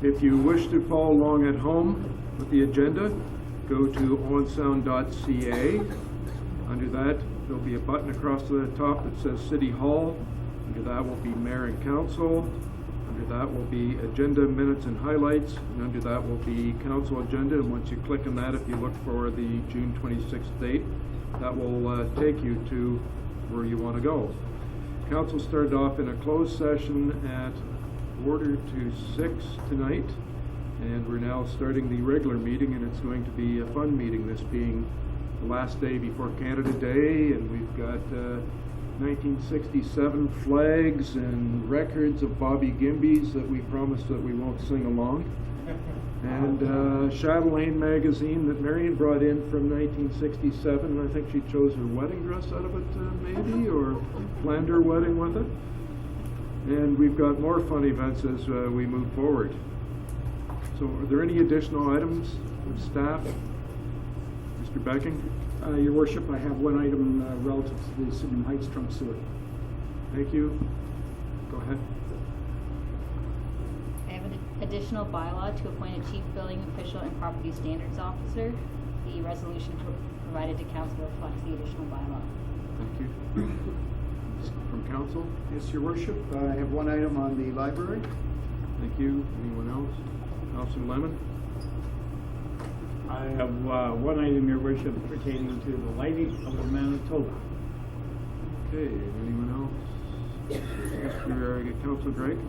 If you wish to follow along at home with the agenda, go to owensound.ca. Under that, there'll be a button across to the top that says City Hall. Under that will be Mayor and Council. Under that will be Agenda, Minutes, and Highlights. And under that will be Council Agenda. And once you click on that, if you look for the June 26th date, that will take you to where you want to go. Council started off in a closed session at 5:45 tonight, and we're now starting the regular meeting, and it's going to be a fun meeting, this being the last day before Canada Day, and we've got 1967 flags and records of Bobby Gimby's that we promised that we won't sing along, and Chatelaine magazine that Marion brought in from 1967, and I think she chose her wedding dress out of it, maybe, or planned her wedding with it. And we've got more fun events as we move forward. So are there any additional items from staff? Mr. Becking? Your Worship, I have one item relative to the Sydenham Heights trunk sewer. Thank you. Go ahead. I have an additional bylaw to appoint a chief building official and property standards officer. The resolution provided to council reflects the additional bylaw. Thank you. From council? Yes, Your Worship, I have one item on the library. Thank you. Anyone else? Councilor Lemon? I have one item, Your Worship, pertaining to the lighting of the Manitoba. Okay, anyone else? Mr. Councilor Drake?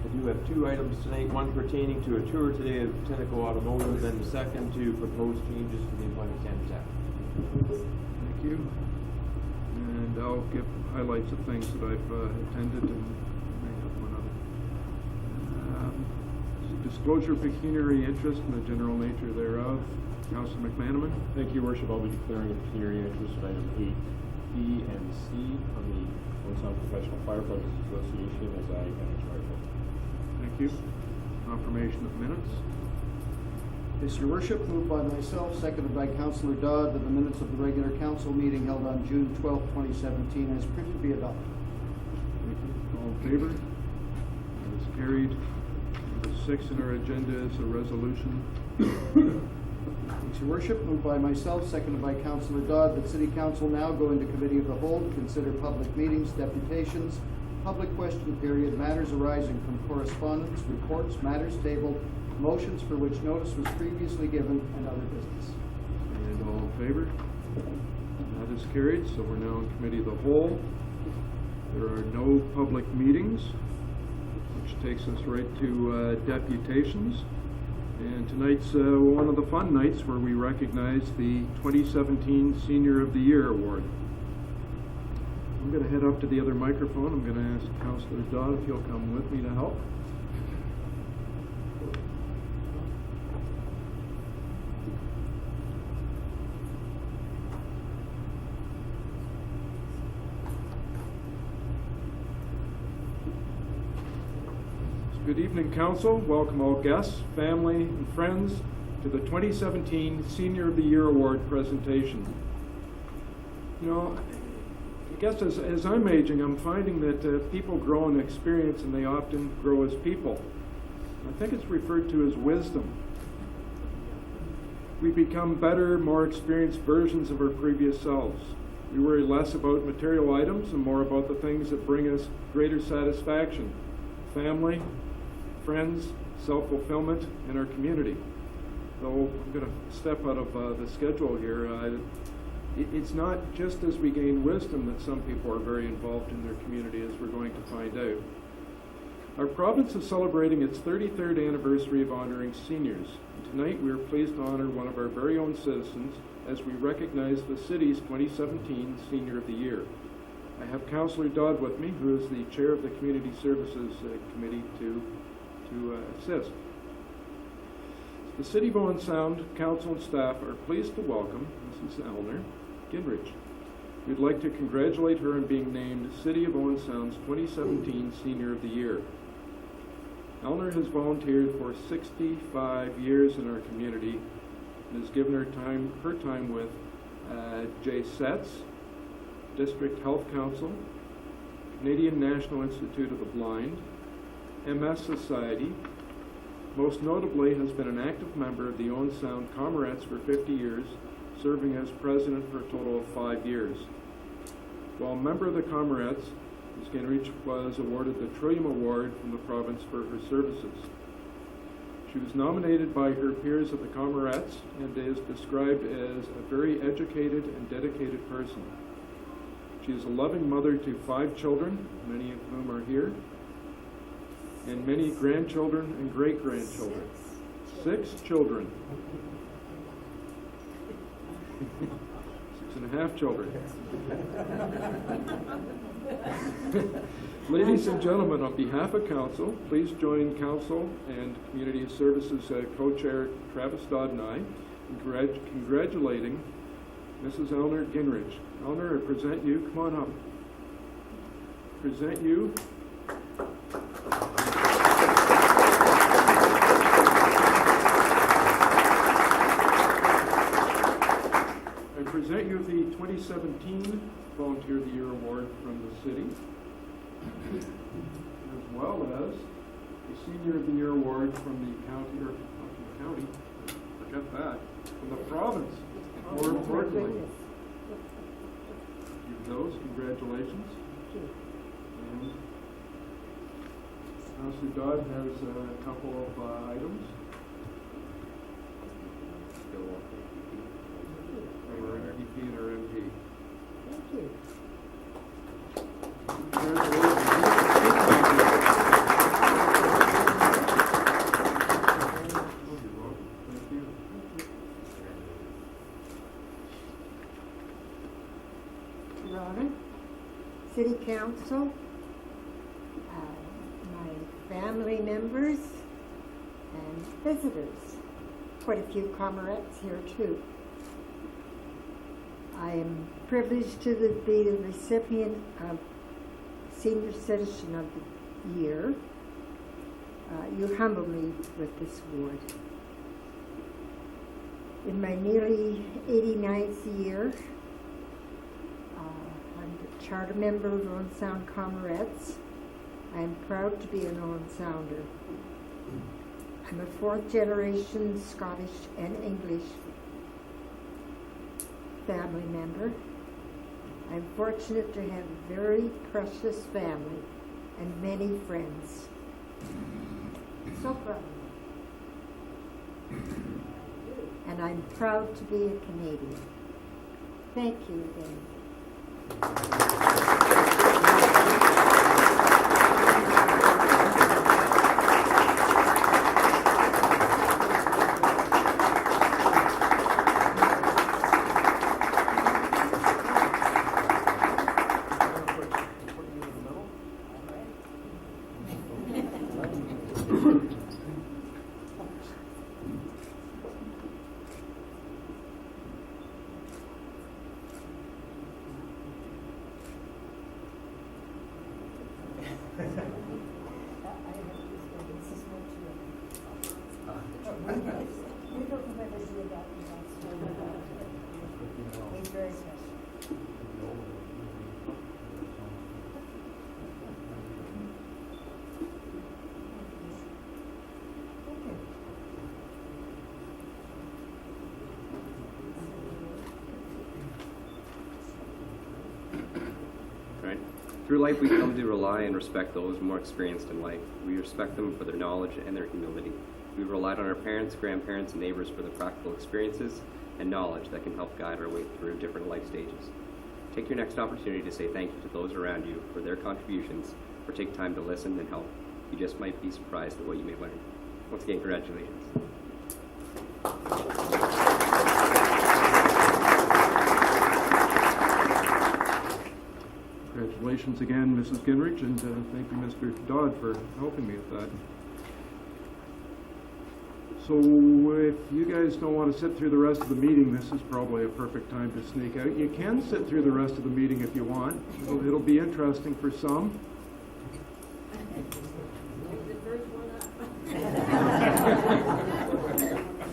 I do have two items tonight, one pertaining to a tour today of Tenneco Automotive, and the second to proposed changes to the employment standards act. Thank you. And I'll give highlights of things that I've attended and may have one other. Disclosure of pecuniary interest and the general nature thereof. Councilor McManaman. Thank you, Your Worship. I'll be declaring a pecuniary interest in item 8B and C on the Owen Sound Professional Firefighters Association as I am in charge of. Thank you. Confirmation of minutes. Yes, Your Worship, moved by myself, seconded by Councillor Dodd, that the minutes of the regular council meeting held on June 12, 2017 as printed be adopted. Thank you. All in favor? That is carried. Number 6 in our agenda is a resolution. Yes, Your Worship, moved by myself, seconded by Councillor Dodd, that City Council now go into committee of the whole to consider public meetings, deputations, public question period, matters arising from correspondence, reports, matters tabled, motions for which notice was previously given, and other business. And all in favor? That is carried. So we're now in committee of the whole. There are no public meetings, which takes us right to deputations. And tonight's one of the fun nights where we recognize the 2017 Senior of the Year Award. I'm going to head up to the other microphone. I'm going to ask Councillor Dodd if he'll come with me to help. Good evening, Council. Welcome all guests, family, and friends to the 2017 Senior of the Year Award presentation. You know, I guess as I'm aging, I'm finding that people grow in experience and they often grow as people. I think it's referred to as wisdom. We become better, more experienced versions of our previous selves. We worry less about material items and more about the things that bring us greater satisfaction. Family, friends, self-fulfillment, and our community. Though I'm going to step out of the schedule here. It's not just as we gain wisdom that some people are very involved in their community, as we're going to find out. Our province is celebrating its 33rd anniversary of honoring seniors. And tonight we are pleased to honor one of our very own citizens as we recognize the city's 2017 Senior of the Year. I have Councillor Dodd with me, who is the chair of the Community Services Committee to assist. The City of Owen Sound Council and staff are pleased to welcome Mrs. Eleanor Gingrich. We'd like to congratulate her on being named City of Owen Sound's 2017 Senior of the Year. Eleanor has volunteered for 65 years in our community and has given her time with JSETS, District Health Council, Canadian National Institute of the Blind, MS Society, Most notably has been an active member of the Owen Sound Comrades for 50 years, serving as president for a total of 5 years. While a member of the Comrades, Ms. Gingrich was awarded the Trillium Award from the province for her services. She was nominated by her peers of the Comrades and is described as a very educated and dedicated person. She is a loving mother to 5 children, many of whom are here, and many grandchildren and great-grandchildren. 6 children. 6.5 children. Ladies and gentlemen, on behalf of Council, please join Council and Community Services Co-Chair Travis Dodd and I in congratulating Mrs. Eleanor Gingrich. Eleanor, I present you, come on up. Present you. I present you the 2017 Volunteer of the Year Award from the city, as well as the Senior of the Year Award from the county, or not from the county, forget that, from the province, more importantly. Give those, congratulations. And Councillor Dodd has a couple of items. From our EDP and our MP. Thank you. Thank you. Robin, City Council, my family members, and visitors. Quite a few comrades here too. I am privileged to be the recipient of Senior Citizen of the Year. You humble me with this award. In my nearly 89th year, I'm the charter member of Owen Sound Comrades. I am proud to be an Owen Sounder. I'm a 4th generation Scottish and English family member. I'm fortunate to have a very precious family and many friends. So proud. And I'm proud to be a Canadian. Thank you again. He's very special. Right. Through life, we come to rely and respect those more experienced in life. We respect them for their knowledge and their humility. We relied on our parents, grandparents, and neighbors for the practical experiences and knowledge that can help guide our way through different life stages. Take your next opportunity to say thank you to those around you for their contributions, or take time to listen and help. You just might be surprised at what you may learn. Once again, congratulations. Congratulations again, Mrs. Gingrich, and thank you, Mr. Dodd, for helping me with that. So if you guys don't want to sit through the rest of the meeting, this is probably a perfect time to sneak out. You can sit through the rest of the meeting if you want. It'll be interesting for some. She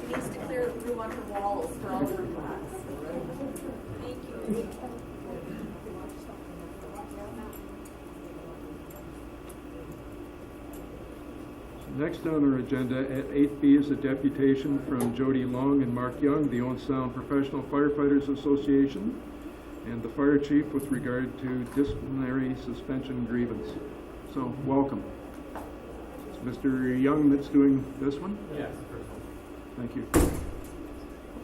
needs to clear the room on her walls for all her class. Thank you. Next on our agenda at 8B is a deputation from Jody Long and Mark Young, the Owen Sound Professional Firefighters Association, and the fire chief with regard to disciplinary suspension grievance. So, welcome. It's Mr. Young that's doing this one? Yes. Thank you.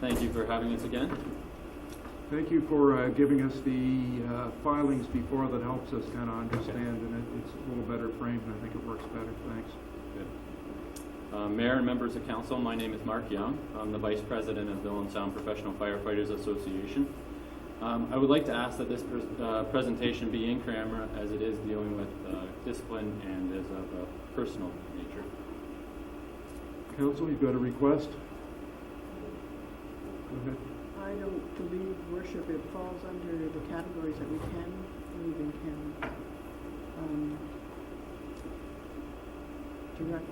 Thank you for having us again. Thank you for giving us the filings before. That helps us kind of understand, and it's a little better framed, and I think it works better. Thanks. Good. Mayor and members of council, my name is Mark Young. I'm the Vice President of the Owen Sound Professional Firefighters Association. I would like to ask that this presentation be in camera, as it is dealing with discipline and is of a personal nature. Council, you've got a request? Go ahead. I don't believe worship, it falls under the categories that we can direct.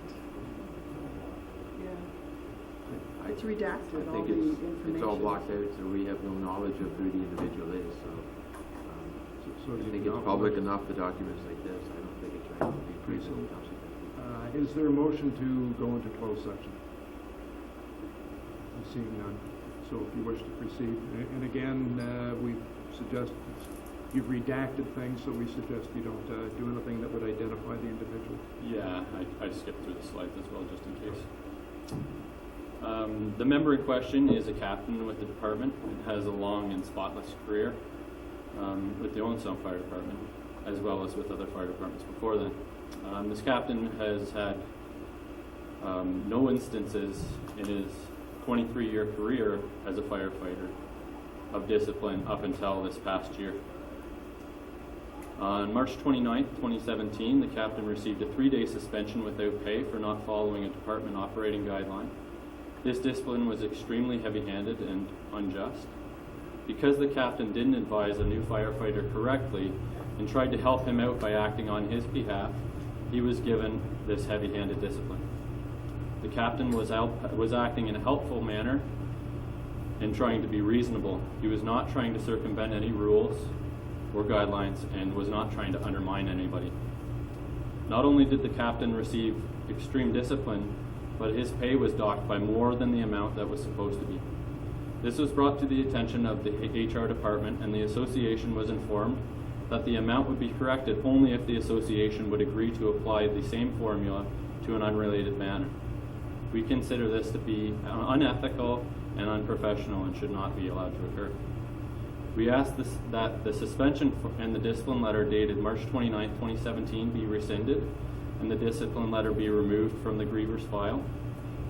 Yeah. It's redacted, all the information. It's all blocked out, so we have no knowledge of who the individual is, so. So I think it's public enough, the documents like this, I don't think it's right to be present. Is there a motion to go into closed session? I'm seeing none. So if you wish to proceed, and again, we suggest, you've redacted things, so we suggest you don't do anything that would identify the individual. Yeah, I skipped through the slides as well, just in case. The member in question is a captain with the department and has a long and spotless career with the Owen Sound Fire Department, as well as with other fire departments before then. This captain has had no instances in his 23-year career as a firefighter of discipline up until this past year. On March 29th, 2017, the captain received a 3-day suspension without pay for not following a department operating guideline. This discipline was extremely heavy-handed and unjust. Because the captain didn't advise a new firefighter correctly and tried to help him out by acting on his behalf, he was given this heavy-handed discipline. The captain was acting in a helpful manner and trying to be reasonable. He was not trying to circumvent any rules or guidelines and was not trying to undermine anybody. Not only did the captain receive extreme discipline, but his pay was docked by more than the amount that was supposed to be. This was brought to the attention of the HR department, and the association was informed that the amount would be corrected only if the association would agree to apply the same formula to an unrelated manner. We consider this to be unethical and unprofessional and should not be allowed to occur. We ask that the suspension and the discipline letter dated March 29, 2017 be rescinded and the discipline letter be removed from the griever's file,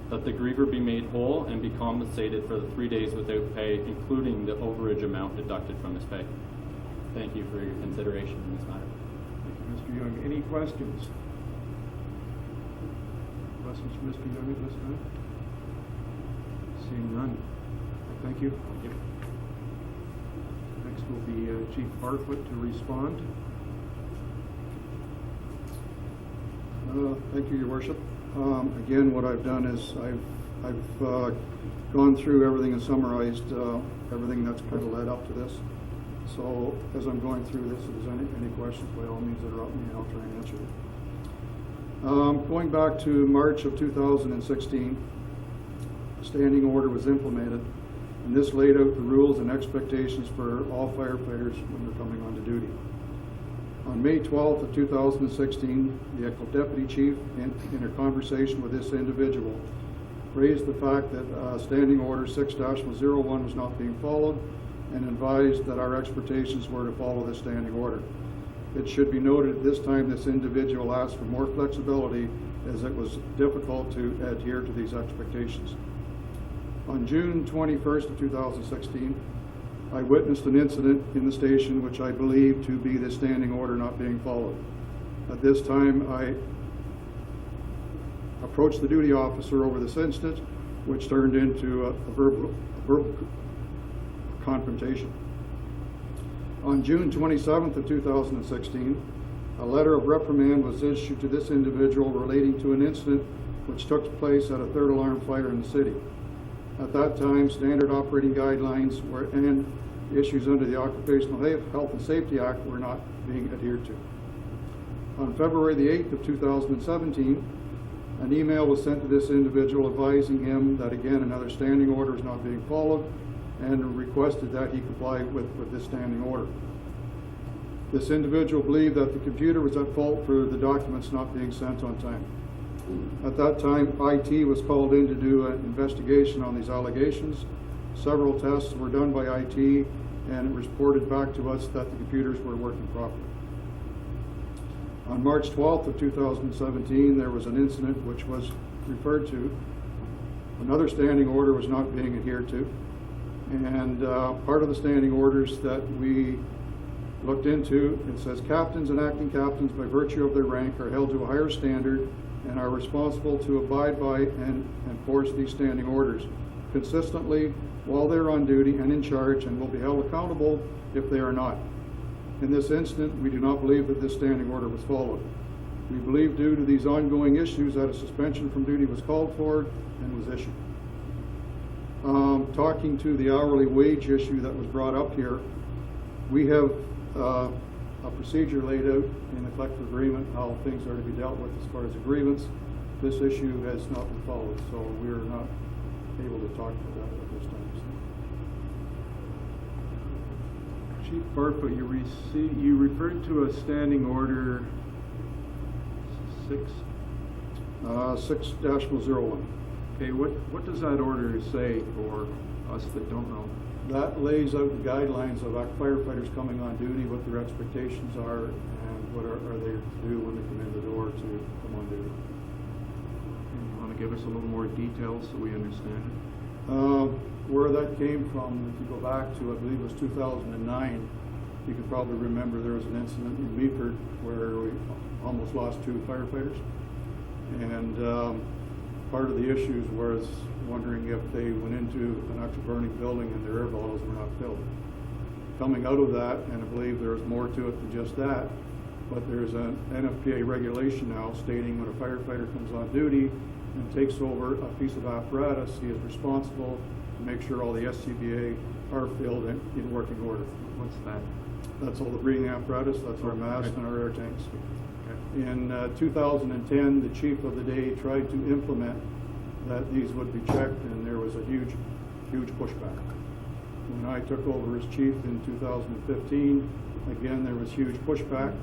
that the griever be made whole and be compensated for the 3 days without pay, including the overage amount deducted from his pay. Thank you for your consideration in this matter. Thank you, Mr. Young. Any questions? Questions for Mr. Young at this time? Seeing none. Thank you. Thank you. Next will be Chief Bartlett to respond. Thank you, Your Worship. Again, what I've done is I've gone through everything and summarized everything that's kind of led up to this. So as I'm going through this, if there's any questions, by all means interrupt me and I'll try and answer them. Going back to March of 2016, a standing order was implemented, and this laid out the rules and expectations for all firefighters when they're coming onto duty. On May 12th of 2016, the Deputy Chief, in a conversation with this individual, raised the fact that Standing Order 6-101 was not being followed and advised that our expectations were to follow this standing order. It should be noted at this time this individual asked for more flexibility as it was difficult to adhere to these expectations. On June 21st of 2016, I witnessed an incident in the station which I believe to be the standing order not being followed. At this time, I approached the duty officer over this incident, which turned into a verbal confrontation. On June 27th of 2016, a letter of reprimand was issued to this individual relating to an incident which took place at a third alarm fire in the city. At that time, standard operating guidelines and issues under the Occupational Health and Safety Act were not being adhered to. On February the 8th of 2017, An email was sent to this individual advising him that, again, another standing order is not being followed, and requested that he comply with this standing order. This individual believed that the computer was at fault for the documents not being sent on time. At that time, IT was called in to do an investigation on these allegations. Several tests were done by IT, and it was reported back to us that the computers were working properly. On March 12th of 2017, there was an incident which was referred to. Another standing order was not being adhered to. And part of the standing orders that we looked into, it says captains and acting captains by virtue of their rank are held to a higher standard and are responsible to abide by and enforce these standing orders consistently while they're on duty and in charge, and will be held accountable if they are not. In this incident, we do not believe that this standing order was followed. We believe due to these ongoing issues that a suspension from duty was called for and was issued. Talking to the hourly wage issue that was brought up here, we have a procedure laid out in the collective agreement how things are to be dealt with as far as a grievance. This issue has not been followed, so we are not able to talk about that at this time. Chief Barfoot, you referred to a standing order 6-01. Okay, what does that order say for us that don't know? That lays out the guidelines of our firefighters coming on duty, what their expectations are, and what are they to do when they come in the door to come on duty. You want to give us a little more details so we understand it? Where that came from, if you go back to, I believe it was 2009, you could probably remember there was an incident in Meaford where we almost lost 2 firefighters. And part of the issues was wondering if they went into an actual burning building and their air bottles were not filled. Coming out of that, and I believe there's more to it than just that, but there's an NFPA regulation now stating when a firefighter comes on duty and takes over a piece of apparatus, he is responsible to make sure all the SCBA are filled and in working order. What's that? That's all the breathing apparatus, that's our masks and our air tanks. Okay. In 2010, the chief of the day tried to implement that these would be checked, and there was a huge pushback. When I took over as chief in 2015, again, there was huge pushback.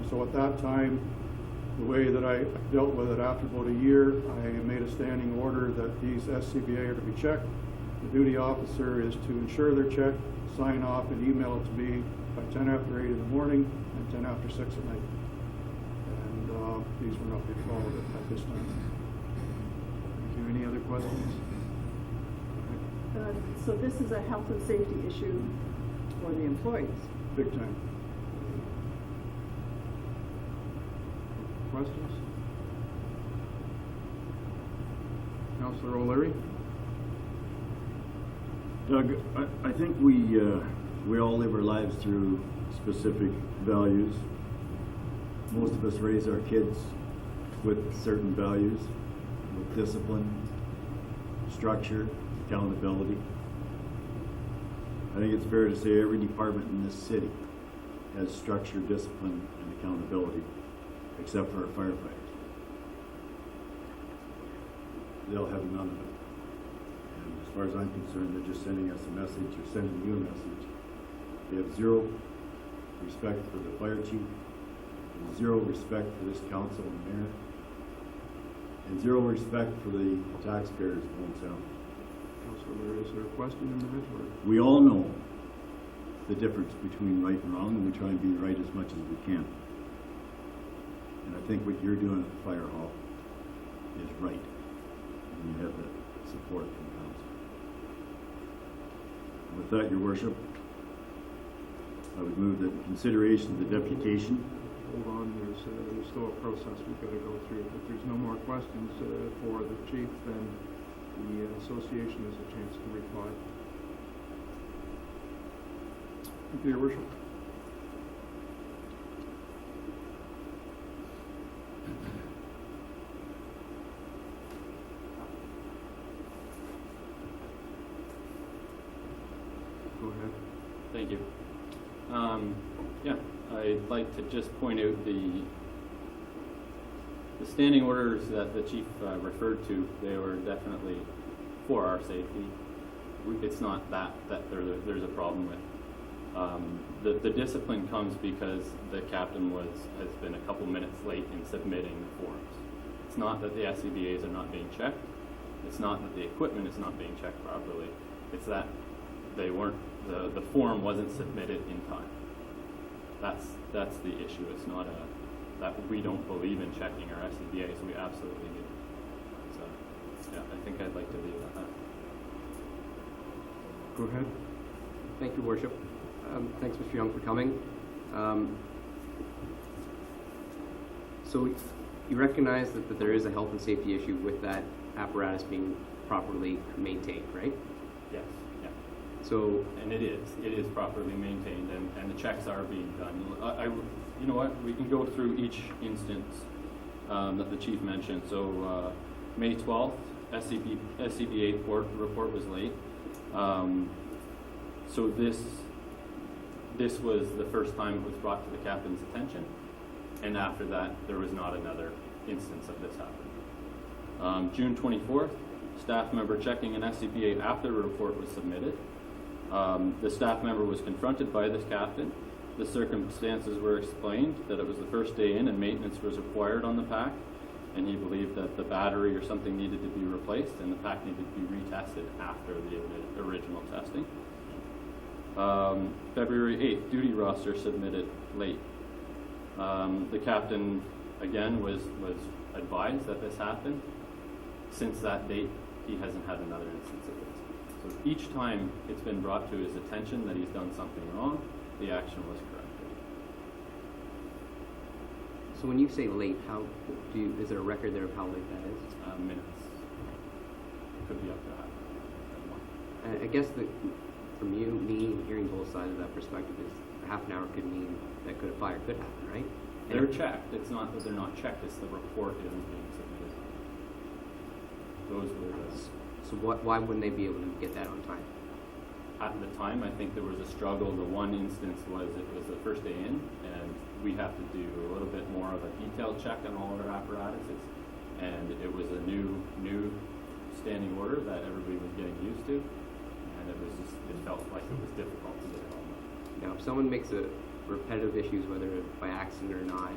So at that time, the way that I dealt with it after about a year, I made a standing order that these SCBA are to be checked. The duty officer is to ensure they're checked, sign off, and email it to me by 10 after 8 in the morning and 10 after 6 at night. And these were not being followed at this time. Thank you. Any other questions? So this is a health and safety issue for the employees. Big time. Questions? Councillor O'Leary? Doug, I think we all live our lives through specific values. Most of us raise our kids with certain values, with discipline, structure, accountability. I think it's fair to say every department in this city has structure, discipline, and accountability, except for our firefighters. They'll have none of it. And as far as I'm concerned, they're just sending us a message, or sending you a message. They have zero respect for the fire chief, and zero respect for this council and mayor, and zero respect for the taxpayers of Owen Sound. Councillor, is there a question in the or? We all know the difference between right and wrong, and we try and be right as much as we can. And I think what you're doing at the fire hall is right, and you have the support from council. With that, your worship, I would move that in consideration of the deputation. Hold on, there's still a process we've got to go through. If there's no more questions for the chief, then the association has a chance to reply. Thank you, your worship. Go ahead. Thank you. Yeah, I'd like to just point out the The standing orders that the chief referred to, they were definitely for our safety. It's not that there's a problem with. The discipline comes because the captain has been a couple minutes late in submitting the forms. It's not that the SCBAs are not being checked. It's not that the equipment is not being checked properly. It's that they weren't, the form wasn't submitted in time. That's the issue. It's not that we don't believe in checking our SCBAs. We absolutely do. So, yeah, I think I'd like to leave it at that. Go ahead. Thank you, Worship. Thanks, Mr. Young, for coming. So you recognize that there is a health and safety issue with that apparatus being properly maintained, right? Yes, yeah. So, and it is properly maintained, and the checks are being done. You know what? We can go through each instance that the chief mentioned. So May 12th, SCBA report was late. So this was the first time it was brought to the captain's attention, and after that, there was not another instance of this happening. June 24th, staff member checking an SCBA after a report was submitted. The staff member was confronted by this captain. The circumstances were explained, that it was the first day in and maintenance was required on the pack, and he believed that the battery or something needed to be replaced and the pack needed to be retested after the original testing. February 8th, duty roster submitted late. The captain, again, was advised that this happened. Since that date, he hasn't had another instance of this. So each time it's been brought to his attention that he's done something wrong, the action was corrected. so when you say late, is there a record there of how late that is? Minutes. Could be up to half. I guess from me hearing both sides of that perspective is half an hour could mean that a fire could happen, right? They're checked. It's not that they're not checked, it's the report isn't being submitted. Those were So why wouldn't they be able to get that on time? at the time, I think there was a struggle. The one instance was it was the first day in, and we have to do a little bit more of a detailed check on all of our apparatuses. And it was a new standing order that everybody was getting used to, and it felt like it was difficult to get it all done. Now, if someone makes a repetitive issues, whether by accident or not,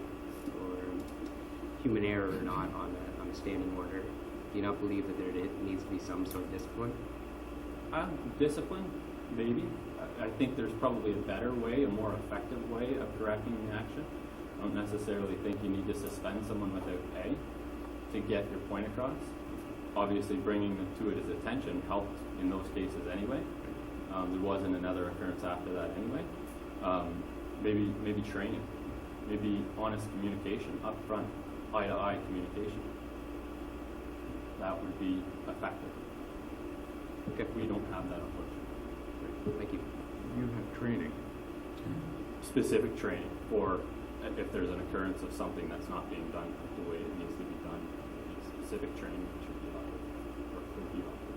or human error or not on a standing order, do you not believe that there needs to be some sort of discipline? Discipline, maybe. I think there's probably a better way, a more effective way of correcting the action. I don't necessarily think you need to suspend someone without pay to get your point across. Obviously, bringing them to his attention helped in those cases anyway. There wasn't another occurrence after that anyway. Maybe training, maybe honest communication up front, eye-to-eye communication. That would be effective. Okay. We don't have that, unfortunately. Thank you. You have training. Specific training for if there's an occurrence of something that's not being done the way it needs to be done. Specific training should be offered or could be offered.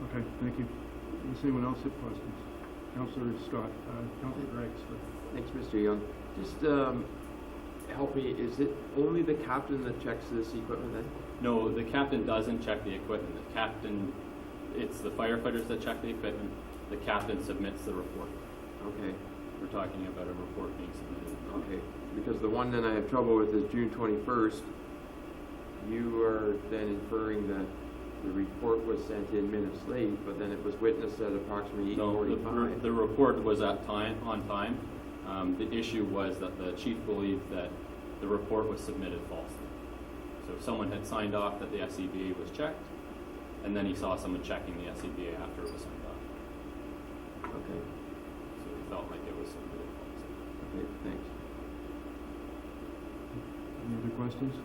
Okay, thank you. Does anyone else have questions? Councillor Scott, Councillor Greggs. Thanks, Mr. Young. Just help me, is it only the captain that checks this equipment then? No, the captain doesn't check the equipment. The captain, it's the firefighters that check the equipment. The captain submits the report. Okay. We're talking about a report being submitted. Okay, because the one that I have trouble with is June 21st. You are then inferring that the report was sent in minutes late, but then it was witnessed at approximately 8:45. No, the report was on time. The issue was that the chief believed that the report was submitted falsely. So someone had signed off that the SCBA was checked, and then he saw someone checking the SCBA after it was signed off. Okay. So he felt like it was submitted falsely. Okay, thanks. Any other questions?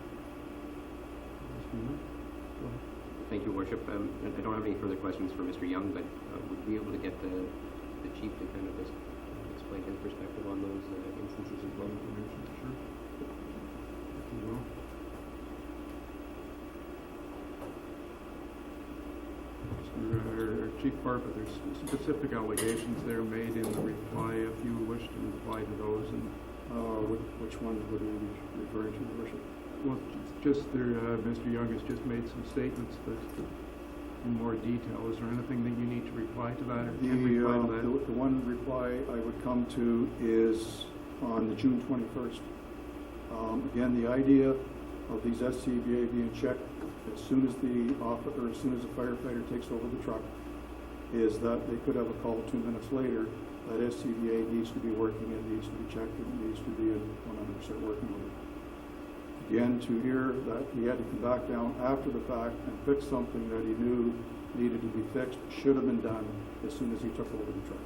Thank you, Worship. I don't have any further questions for Mr. Young, but would we be able to get the chief to kind of just explain his perspective on those instances as well? Sure. If you will. Chief Bartlett, there's specific allegations there made in the reply. If you wish to reply to those and Which one would we be referring to, Your Worship? Well, just there, Mr. Young has just made some statements that in more detail. Is there anything that you need to reply to that or can reply to that? The one reply I would come to is on the June 21st. Again, the idea of these SCBA being checked as soon as the firefighter takes over the truck is that they could have a call 2 minutes later that SCBA needs to be working, it needs to be checked, it needs to be in 100% working order. Again, to hear that he had to come back down after the fact and fix something that he knew needed to be fixed should have been done as soon as he took over the truck.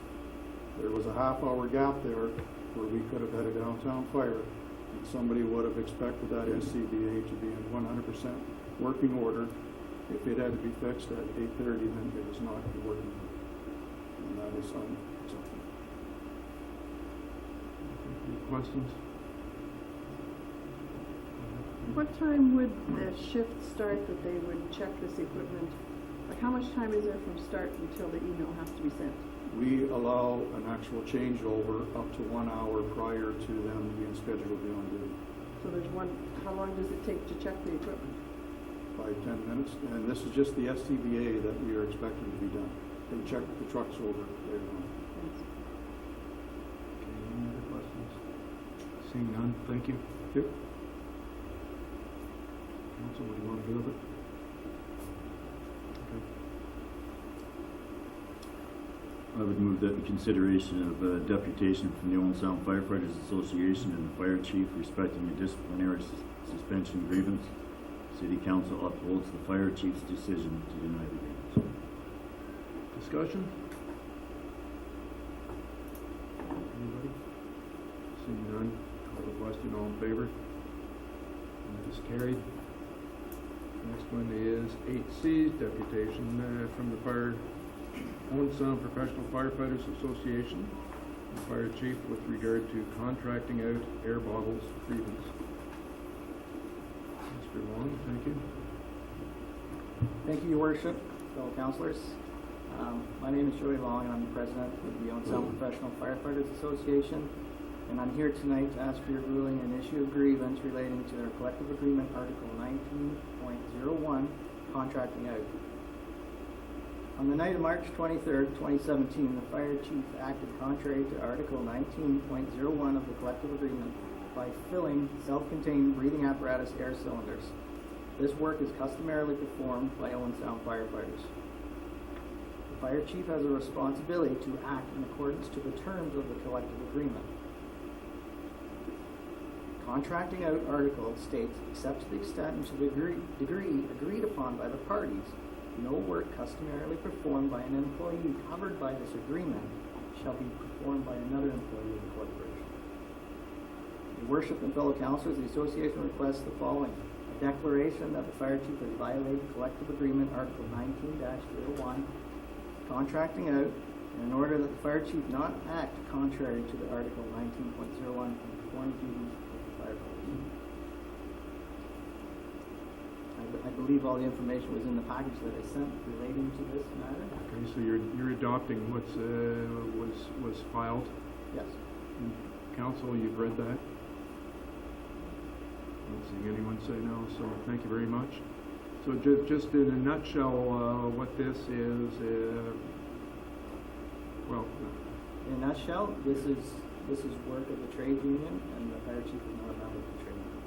There was a half-hour gap there where we could have had a downtown fire and somebody would have expected that SCBA to be in 100% working order. If it had to be fixed at 8:30, then it was not working order. And that is unacceptable. Any questions? What time would the shift start that they would check this equipment? Like, how much time is there from start until the email has to be sent? We allow an actual changeover up to 1 hour prior to them being scheduled to be on duty. So how long does it take to check the equipment? 5-10 minutes, and this is just the SCBA that we are expecting to be done. They check the trucks over later on. Thanks. Okay, any other questions? Seeing none, thank you. Yep. Council, what do you want to do with it? Okay. I would move that in consideration of a deputation from the Owen Sound Firefighters Association and the fire chief respecting a disciplinary suspension grievance, City Council upholds the fire chief's decision to deny the grievance. Discussion? Anybody? Seeing none, call the question, all in favor? And that is carried. Next one is 8C, deputation from the Owen Sound Professional Firefighters Association, the fire chief with regard to contracting out air bottles grievance. Mr. Long, thank you. Thank you, Your Worship, fellow councilors. My name is Joey Long, and I'm the president of the Owen Sound Professional Firefighters Association, and I'm here tonight to ask for your ruling and issue a grievance relating to their collective agreement, Article 19.01, contracting out. On the night of March 23rd, 2017, the fire chief acted contrary to Article 19.01 of the collective agreement by filling self-contained breathing apparatus air cylinders. This work is customarily performed by Owen Sound firefighters. The fire chief has a responsibility to act in accordance to the terms of the collective agreement. Contracting out article states, except to the extent and to the degree agreed upon by the parties, no work customarily performed by an employee covered by this agreement shall be performed by another employee of the corporation. Your Worship and fellow councilors, the association requests the following: a declaration that the fire chief has violated collective agreement Article 19-01, contracting out, and in order that the fire chief not act contrary to the Article 19.01 and perform duties of the firefighters. I believe all the information was in the package that I sent relating to this matter. Okay, so you're adopting what's was filed. Yes. Council, you've read that? Not seeing anyone say no, so thank you very much. So just in a nutshell, what this is, well, in a nutshell, this is work of the trade union, and the fire chief is not a member of the trade union.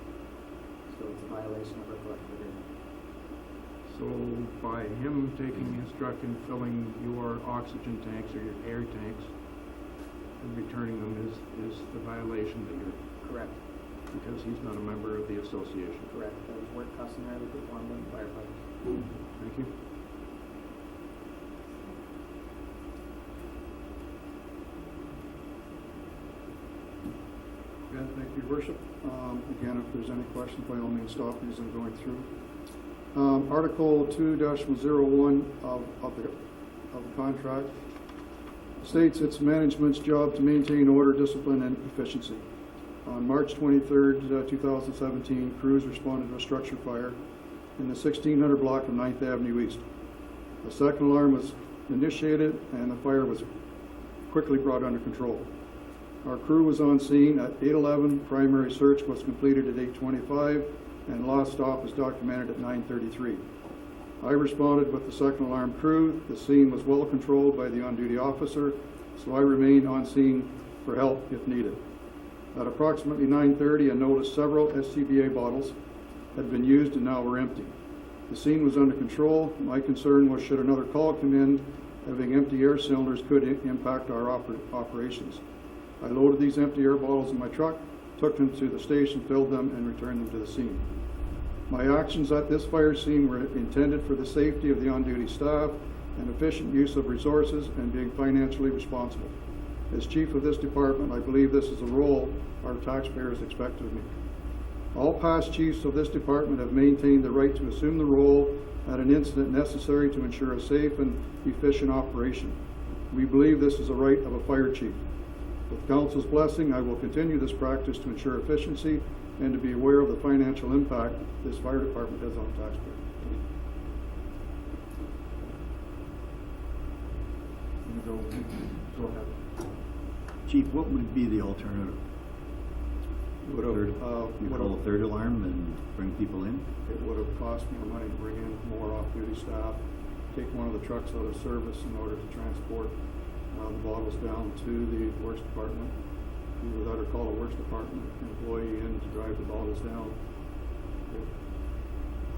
So it's a violation of our collective agreement. so by him taking his truck and filling your oxygen tanks or your air tanks and returning them is the violation that you're... Correct. Because he's not a member of the association. Correct. That is work customarily performed by the firefighters. Thank you. Yeah, thank you, Your Worship. Again, if there's any questions, by all means, stop me as I'm going through. Article 2-01 of the contract states it's management's job to maintain order, discipline, and efficiency. On March 23rd, 2017, crews responded to a structure fire in the 1600 block of 9th Avenue East. A second alarm was initiated and the fire was quickly brought under control. Our crew was on scene at 8:11, primary search was completed at 8:25, and lost stop was documented at 9:33. I responded with the second alarm crew. The scene was well controlled by the on-duty officer, so I remained on scene for help if needed. At approximately 9:30, I noticed several SCBA bottles had been used and now were empty. The scene was under control. My concern was should another call come in, having empty air cylinders could impact our operations. I loaded these empty air bottles in my truck, took them to the station, filled them, and returned them to the scene. My actions at this fire scene were intended for the safety of the on-duty staff and efficient use of resources and being financially responsible. As chief of this department, I believe this is a role our taxpayers expect of me. All past chiefs of this department have maintained the right to assume the role at an incident necessary to ensure a safe and efficient operation. We believe this is a right of a fire chief. With council's blessing, I will continue this practice to ensure efficiency and to be aware of the financial impact this fire department has on taxpayers. Go ahead. Chief, what would be the alternative? You call a third alarm and bring people in? It would have cost more money to bring in more off-duty staff, take one of the trucks out of service in order to transport the bottles down to the works department. Either that or call a works department employee in to drive the bottles down.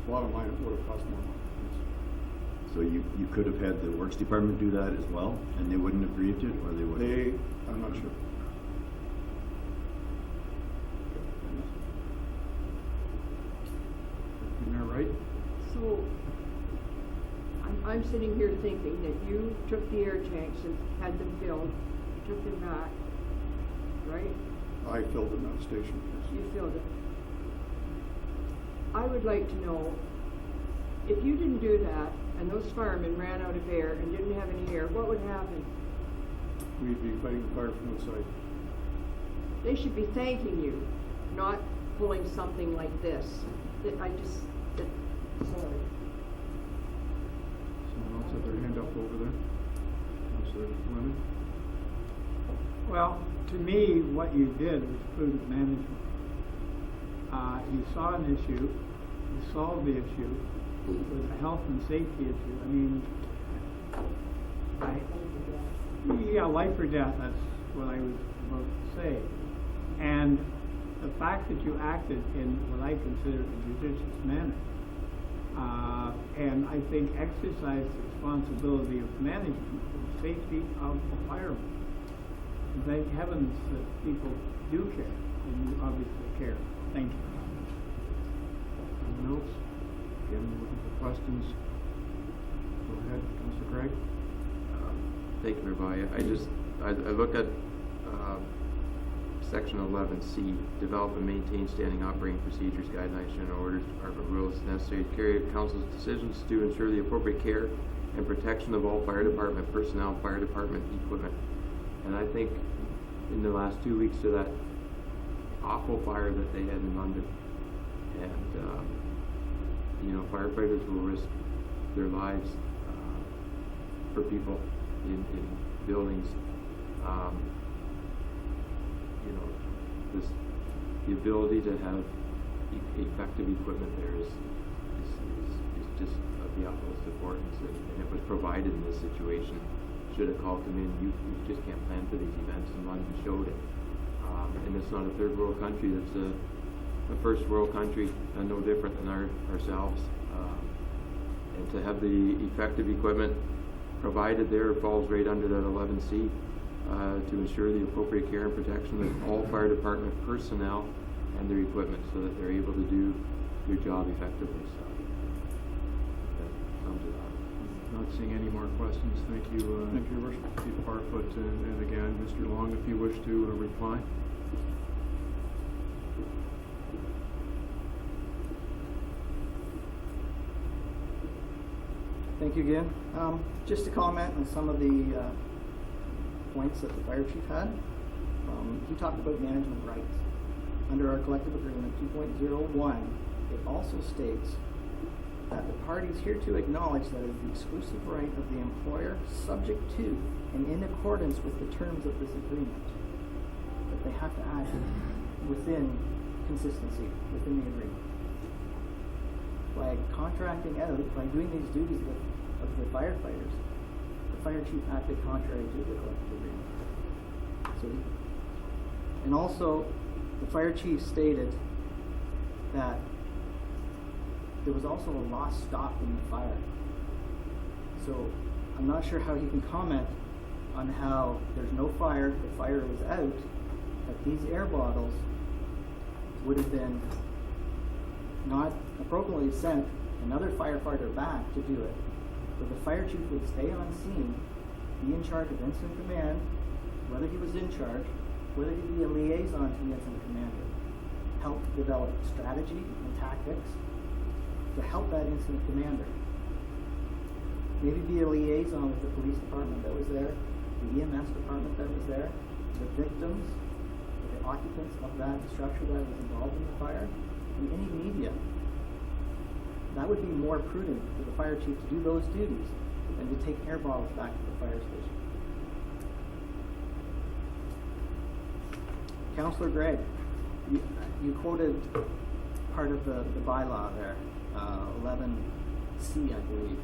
Bottom line, it would have cost more money. So you could have had the works department do that as well, and they wouldn't have grieved it, or they would? I'm not sure. Isn't that right? So, I'm sitting here thinking that you took the air tanks and had them filled, took them back, right? I filled them at the station. You filled it. I would like to know, if you didn't do that, and those firemen ran out of air and didn't have any air, what would happen? We'd be fighting fire from outside. They should be thanking you, not pulling something like this. Sorry. Someone else had their hand up over there. Councilor Lemon? Well, to me, what you did was prudent management. You saw an issue, you solved the issue. It was a health and safety issue. I mean, life or death, that's what I was about to say. And the fact that you acted in what I consider a judicious manner, and I think exercised the responsibility of management for the safety of the firemen. And thank heavens that people do care, and you obviously care. Thank you. Anyone else? Again, looking for questions. Go ahead, Councilor Craig. Thank you, everybody. I look at Section 11C, develop and maintain standing operating procedures, guidelines, general orders, department rules necessary to carry out council's decisions to ensure the appropriate care and protection of all fire department personnel, fire department equipment. And I think in the last 2 weeks of that awful fire that they had in London, and firefighters will risk their lives for people in buildings. The ability to have effective equipment there is just of the utmost importance, and it was provided in this situation. Should a call come in, you just can't plan for these events, and London showed it. And it's not a third world country; it's a first world country, no different than ourselves. And to have the effective equipment provided there falls right under that 11C. To ensure the appropriate care and protection of all fire department personnel and their equipment so that they're able to do their job effectively. So that sums it up. Not seeing any more questions. Thank you, Your Worship, Chief Barfoot, and again, Mr. Long, if you wish to reply. Thank you again. Just to comment on some of the points that the fire chief had. He talked about management rights. Under our collective agreement 2.01, it also states that the parties hereto acknowledge that it is the exclusive right of the employer, subject to and in accordance with the terms of this agreement. they have to act within consistency, within the agreement. By contracting out, by doing these duties of the firefighters, the fire chief acted contrary to the collective agreement. So, and also, the fire chief stated that there was also a lost stop in the fire. So I'm not sure how he can comment on how there's no fire, the fire was out, that these air bottles would have been not appropriately sent another firefighter back to do it. So the fire chief would stay on scene, be in charge of incident command, whether he was in charge, whether he be a liaison to the incident commander, help develop strategy and tactics to help that incident commander. Maybe be a liaison with the police department that was there, the EMS department that was there, the victims, the occupants of that structure that was involved in the fire, and any media. That would be more prudent for the fire chief to do those duties than to take air bottles back to the fire station. Councillor Gregg, you quoted part of the bylaw there, 11C, I believe.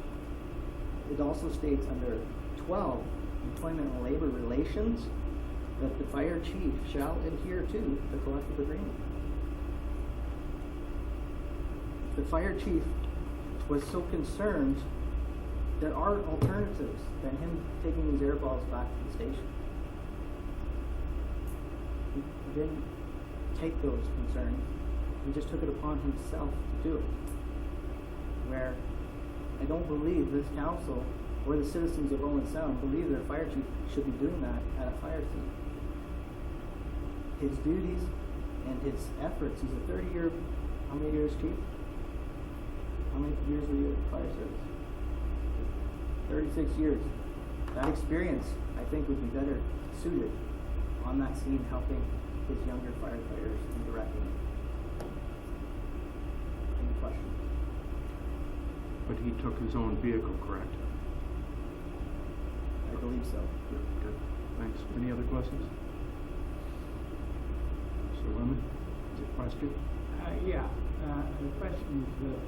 It also states under 12, employment and labor relations, that the fire chief shall adhere to the collective agreement. The fire chief was so concerned, there are alternatives than him taking these air balls back to the station. He didn't take those concerns, he just took it upon himself to do it. Where I don't believe this council or the citizens of Owen Sound believe their fire chief should be doing that at a fire scene. His duties and his efforts, he's a 30-year, how many years chief? How many years were you at the fire service? 36 years. That experience, I think, would be better suited on that scene helping his younger firefighters and directing them. Any questions? But he took his own vehicle, correct? I believe so. Good. Thanks. Any other questions? Mr. Lemon, is it a question? The question is this.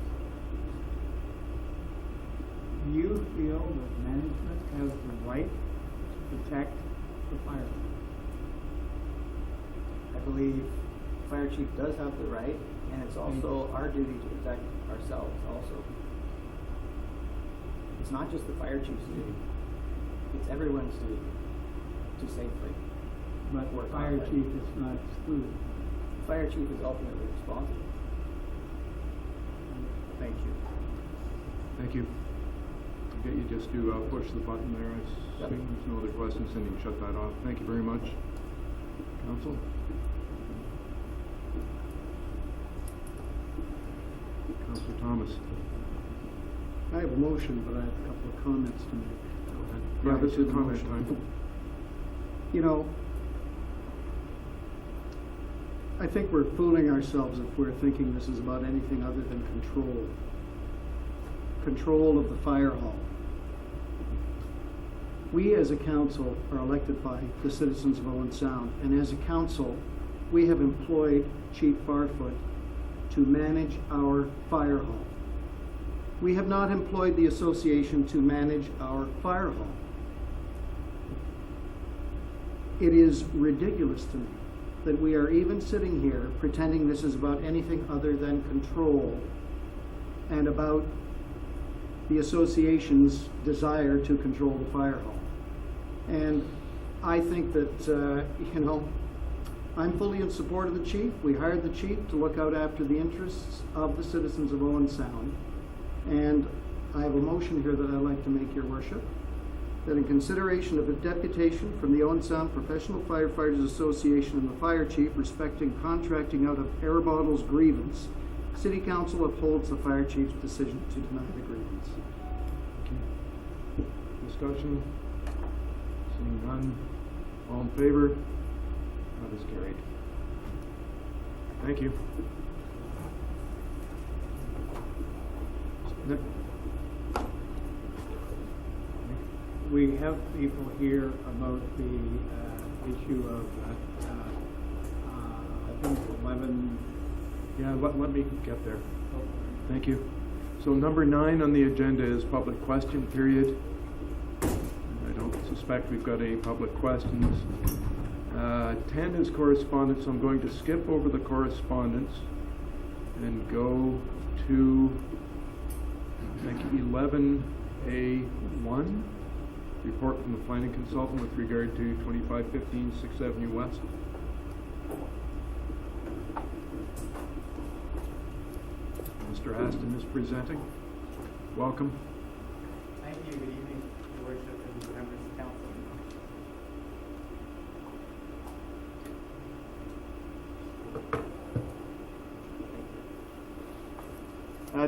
Do you feel that management has the right to protect the firemen? I believe the fire chief does have the right, and it's also our duty to protect ourselves also. It's not just the fire chief's duty, it's everyone's duty to safely But the work fire on it. chief is not excluded. The fire chief is ultimately responsible. Thank you. Thank you. I'll get you just to push the button there. I see there's no other questions, and you can shut that off. Thank you very much. Council? Councilor Thomas. I have a motion, but I have a couple of comments to make. Yeah, this Prior to is the comment motion. time. You know, I think we're fooling ourselves if we're thinking this is about anything other than control. Control of the fire hall. We as a council are elected by the citizens of Owen Sound, and as a council, we have employed Chief Barfoot to manage our fire hall. We have not employed the association to manage our fire hall. It is ridiculous to me that we are even sitting here pretending this is about anything other than control and about the association's desire to control the fire hall. And I think that, I'm fully in support of the chief. We hired the chief to look out after the interests of the citizens of Owen Sound. And I have a motion here that I'd like to make, Your Worship, that in consideration of a deputation from the Owen Sound Professional Firefighters Association and the fire chief respecting contracting out of air bottles grievance, City Council upholds the fire chief's decision to deny the grievance. Discussion? Seeing none. All in favor? That is carried. Thank you. Nick? We have people here about the issue of think 11. Yeah, let me get there. Thank you. So number 9 on the agenda is public question period. I don't suspect we've got any public questions. 10 is correspondence, so I'm going to skip over the correspondence and go to, I think, 11A1, report from the planning consultant with regard to 2515 6th Avenue West. Mr. Aston is presenting. Welcome. Thank you. Good evening, Your Worship and members of council.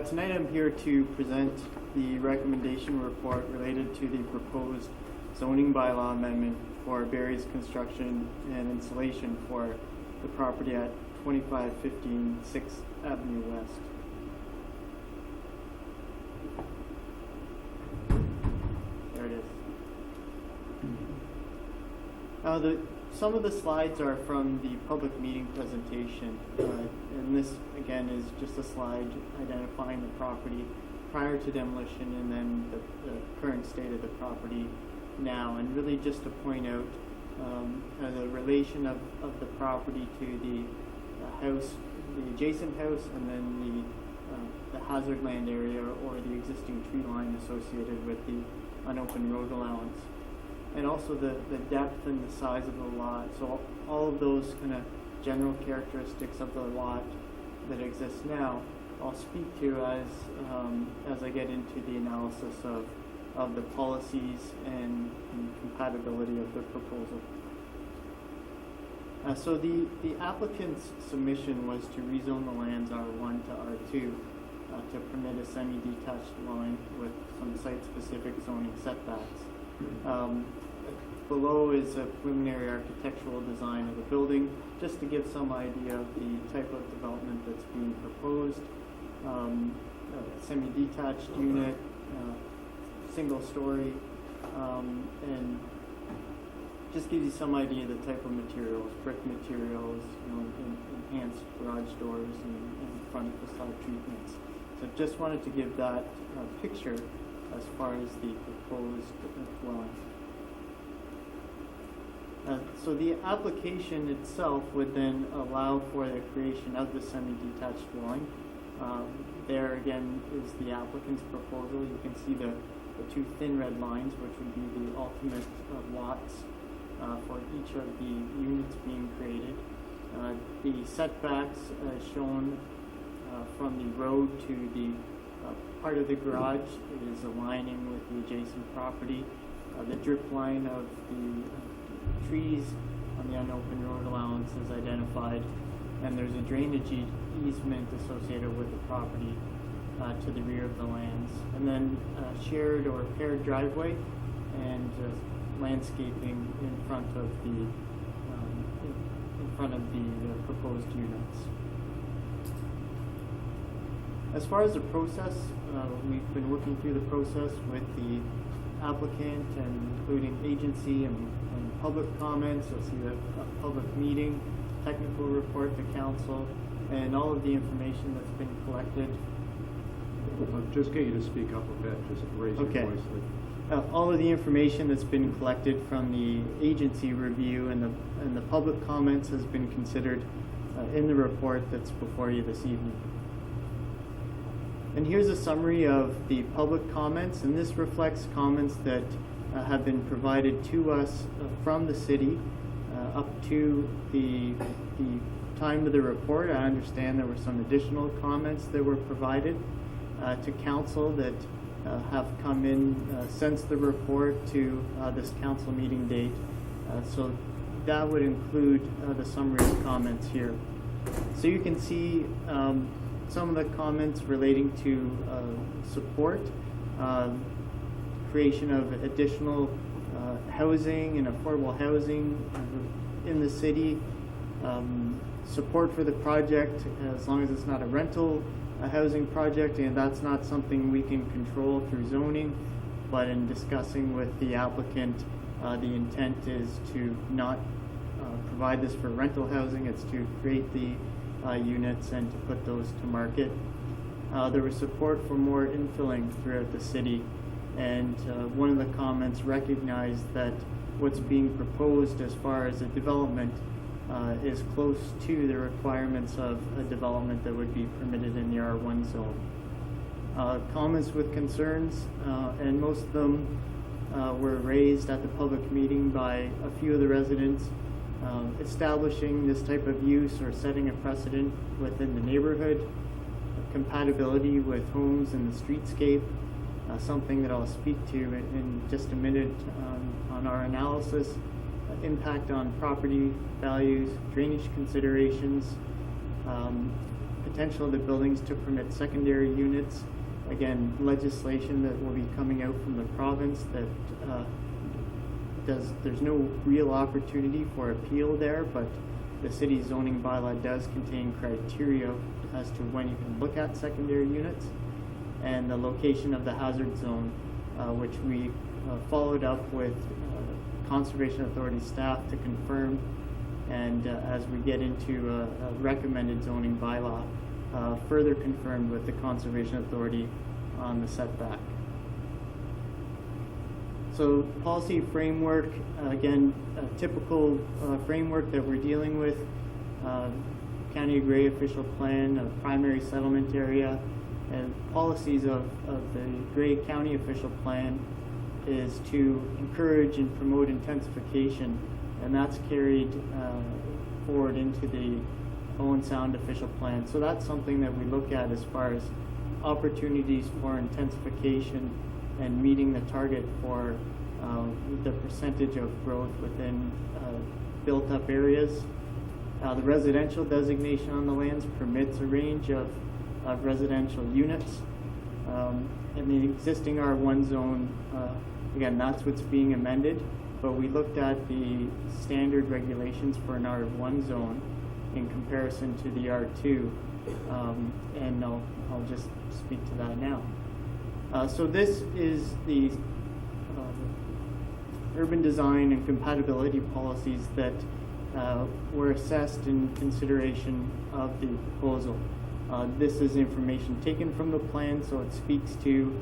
Tonight I'm here to present the recommendation report related to the proposed zoning bylaw amendment for Barry's construction and installation for the property at 2515 6th Avenue West. There it is. Some of the slides are from the public meeting presentation, and this again is just a slide identifying the property prior to demolition and then the current state of the property now, and really just to point out the relation of the property to the house, the adjacent house, and then the hazard land area or the existing tree line associated with the unopened road allowance. And also the depth and the size of the lot. So all of those kind of general characteristics of the lot that exists now, I'll speak to as I get into the analysis of the policies and compatibility of the proposal. So the applicant's submission was to rezone the lands R1 to R2 to permit a semi-detached dwelling with some site-specific zoning setbacks. Below is a preliminary architectural design of the building, just to give some idea of the type of development that's being proposed. A semi-detached unit, single story, and just gives you some idea of the type of materials, brick materials, enhanced garage doors and front facade treatments. So just wanted to give that picture as far as the proposed dwelling. So the application itself would then allow for the creation of the semi-detached dwelling. There again is the applicant's proposal. You can see the two thin red lines, which would be the ultimate lots for each of the units being created. The setbacks shown from the road to the part of the garage is aligning with the adjacent property. The drip line of the trees on the unopened road allowance is identified, and there's a drainage easement associated with the property to the rear of the lands, and then shared or paired driveway and landscaping in front of the proposed units. As far as the process, we've been working through the process with the applicant and including agency and public comments. You'll see the public meeting, technical report to council, and all of the information that's been collected. I'll just get you to speak up a bit, just raise your voice. All of the information that's been collected from the agency review and the public comments has been considered in the report that's before you this evening. And here's a summary of the public comments, and this reflects comments that have been provided to us from the city up to the time of the report. I understand there were some additional comments that were provided to council that have come in since the report to this council meeting date. So that would include the summary of comments here. So you can see some of the comments relating to support, creation of additional housing and affordable housing in the city, support for the project as long as it's not a rental housing project, and that's not something we can control through zoning, but in discussing with the applicant, the intent is to not provide this for rental housing. It's to create the units and to put those to market. There was support for more infilling throughout the city, and one of the comments recognized that what's being proposed as far as a development is close to the requirements of a development that would be permitted in the R1 zone. Comments with concerns, and most of them were raised at the public meeting by a few of the residents. Establishing this type of use or setting a precedent within the neighborhood, compatibility with homes in the streetscape, something that I'll speak to in just a minute on our analysis, impact on property values, drainage considerations, potential of the buildings to permit secondary units. Again, legislation that will be coming out from the province that there's no real opportunity for appeal there, but the city zoning bylaw does contain criteria as to when you can look at secondary units, and the location of the hazard zone, which we followed up with Conservation Authority staff to confirm, and as we get into a recommended zoning bylaw, further confirmed with the Conservation Authority on the setback. So policy framework, again, a typical framework that we're dealing with, County of Grey official plan, a primary settlement area, and policies of the Grey County official plan is to encourage and promote intensification, and that's carried forward into the Owen Sound official plan. So that's something that we look at as far as opportunities for intensification and meeting the target for the percentage of growth within built-up areas. The residential designation on the lands permits a range of residential units. In the existing R1 zone, again, that's what's being amended, but we looked at the standard regulations for an R1 zone in comparison to the R2, and I'll just speak to that now. So this is the urban design and compatibility policies that were assessed in consideration of the proposal. This is information taken from the plan, so it speaks to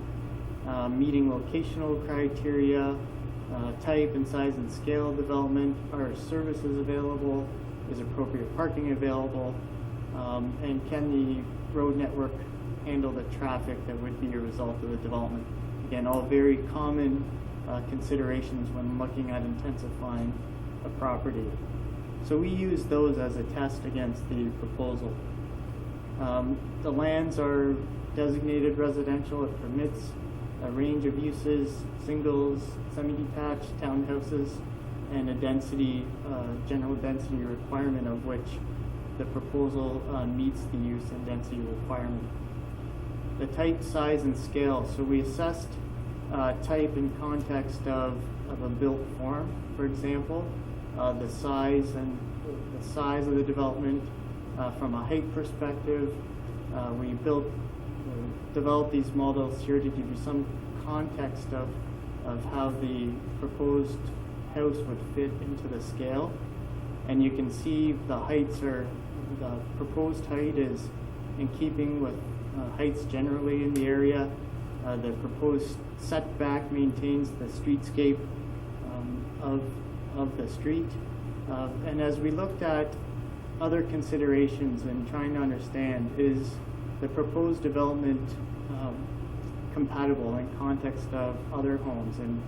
meeting locational criteria, type and size and scale of development, are services available, is appropriate parking available, and can the road network handle the traffic that would be a result of the development. Again, all very common considerations when looking at intensifying a property. So we use those as a test against the proposal. The lands are designated residential. It permits a range of uses, singles, semi-detached, townhouses, and a density, general density requirement of which the proposal meets the use and density requirement. The type, size, and scale. So we assessed type in context of a built form, for example, the size of the development from a height perspective. We developed these models here to give you some context of how the proposed house would fit into the scale. And you can see the proposed height is in keeping with heights generally in the area. The proposed setback maintains the streetscape of the street. And as we looked at other considerations and trying to understand, is the proposed development compatible in context of other homes, and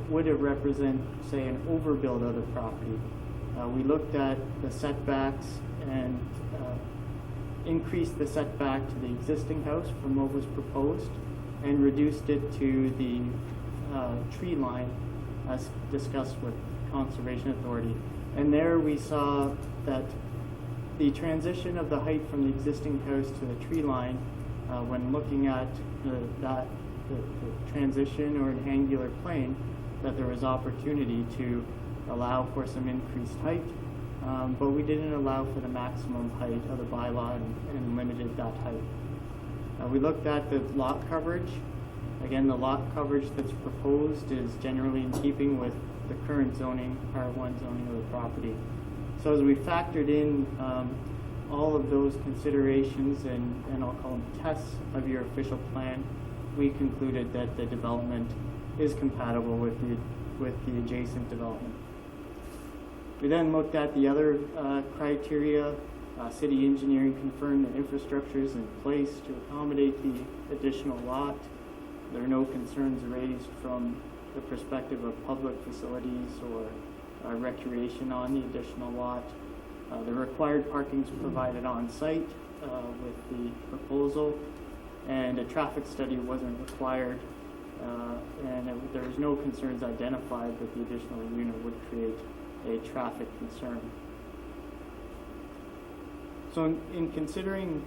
would it represent, say, an overbuild of the property? We looked at the setbacks and increased the setback to the existing house from what was proposed and reduced it to the tree line as discussed with Conservation Authority. And there we saw that the transition of the height from the existing house to the tree line, when looking at the transition or an angular plane, that there was opportunity to allow for some increased height, but we didn't allow for the maximum height of the bylaw and limited that height. We looked at the lot coverage. Again, the lot coverage that's proposed is generally in keeping with the current zoning, R1 zoning of the property. So as we factored in all of those considerations and I'll call them tests of your official plan, we concluded that the development is compatible with the adjacent development. We then looked at the other criteria. City engineering confirmed that infrastructure is in place to accommodate the additional lot. There are no concerns raised from the perspective of public facilities or recreation on the additional lot. The required parking is provided on site with the proposal, and a traffic study wasn't required, and there was no concerns identified that the additional unit would create a traffic concern. So in considering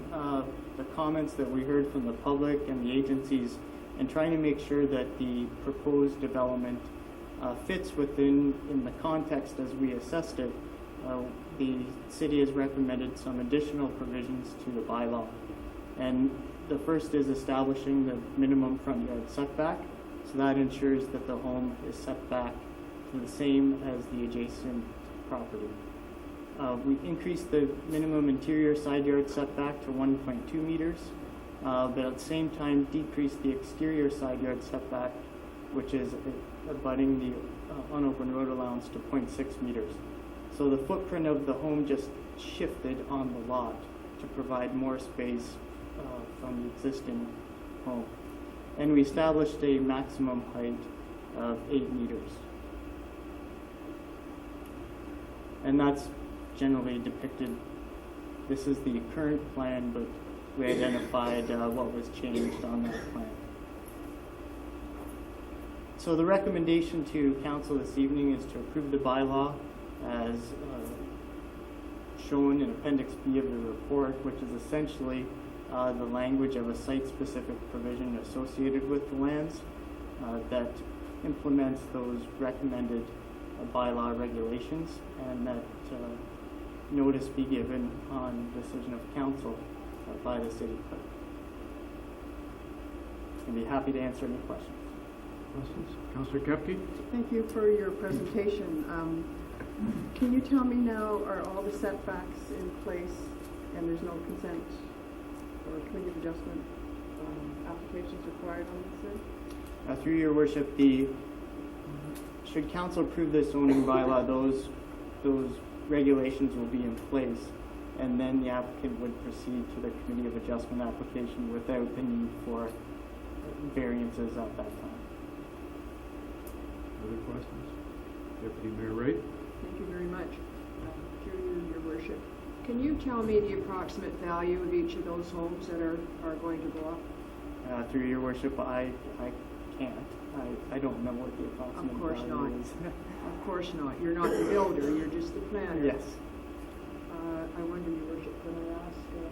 the comments that we heard from the public and the agencies and trying to make sure that the proposed development fits within the context as we assessed it, the city has recommended some additional provisions to the bylaw. And the first is establishing the minimum front yard setback. So that ensures that the home is set back to the same as the adjacent property. We increased the minimum interior side yard setback to 1.2 meters, but at the same time decreased the exterior side yard setback, which is abutting the unopened road allowance, to 0.6 meters. So the footprint of the home just shifted on the lot to provide more space from the existing home. And we established a maximum height of 8 meters. And that's generally depicted. This is the current plan, but we identified what was changed on that plan. So the recommendation to council this evening is to approve the bylaw as shown in Appendix B of the report, which is essentially the language of a site-specific provision associated with the lands that implements those recommended bylaw regulations, and that notice be given on decision of council by the city clerk. I'd be happy to answer any questions. Questions? Councillor Kepke? Thank you for your presentation. Can you tell me now, are all the setbacks in place and there's no consent or committee of adjustment applications required on this then? Through your worship, should council approve this zoning bylaw, those regulations will be in place, and then the applicant would proceed to the committee of adjustment application without the need for variances at that time. Other questions? Deputy Mayor Wright? Thank you very much. Through you, your worship. Can you tell me the approximate value of each of those homes that are going to go up? Through your worship, I can't. I don't know what the approximate Of course value not. is. Of course not. You're not the builder, you're just the planner. Yes. I wonder, your worship, can I ask the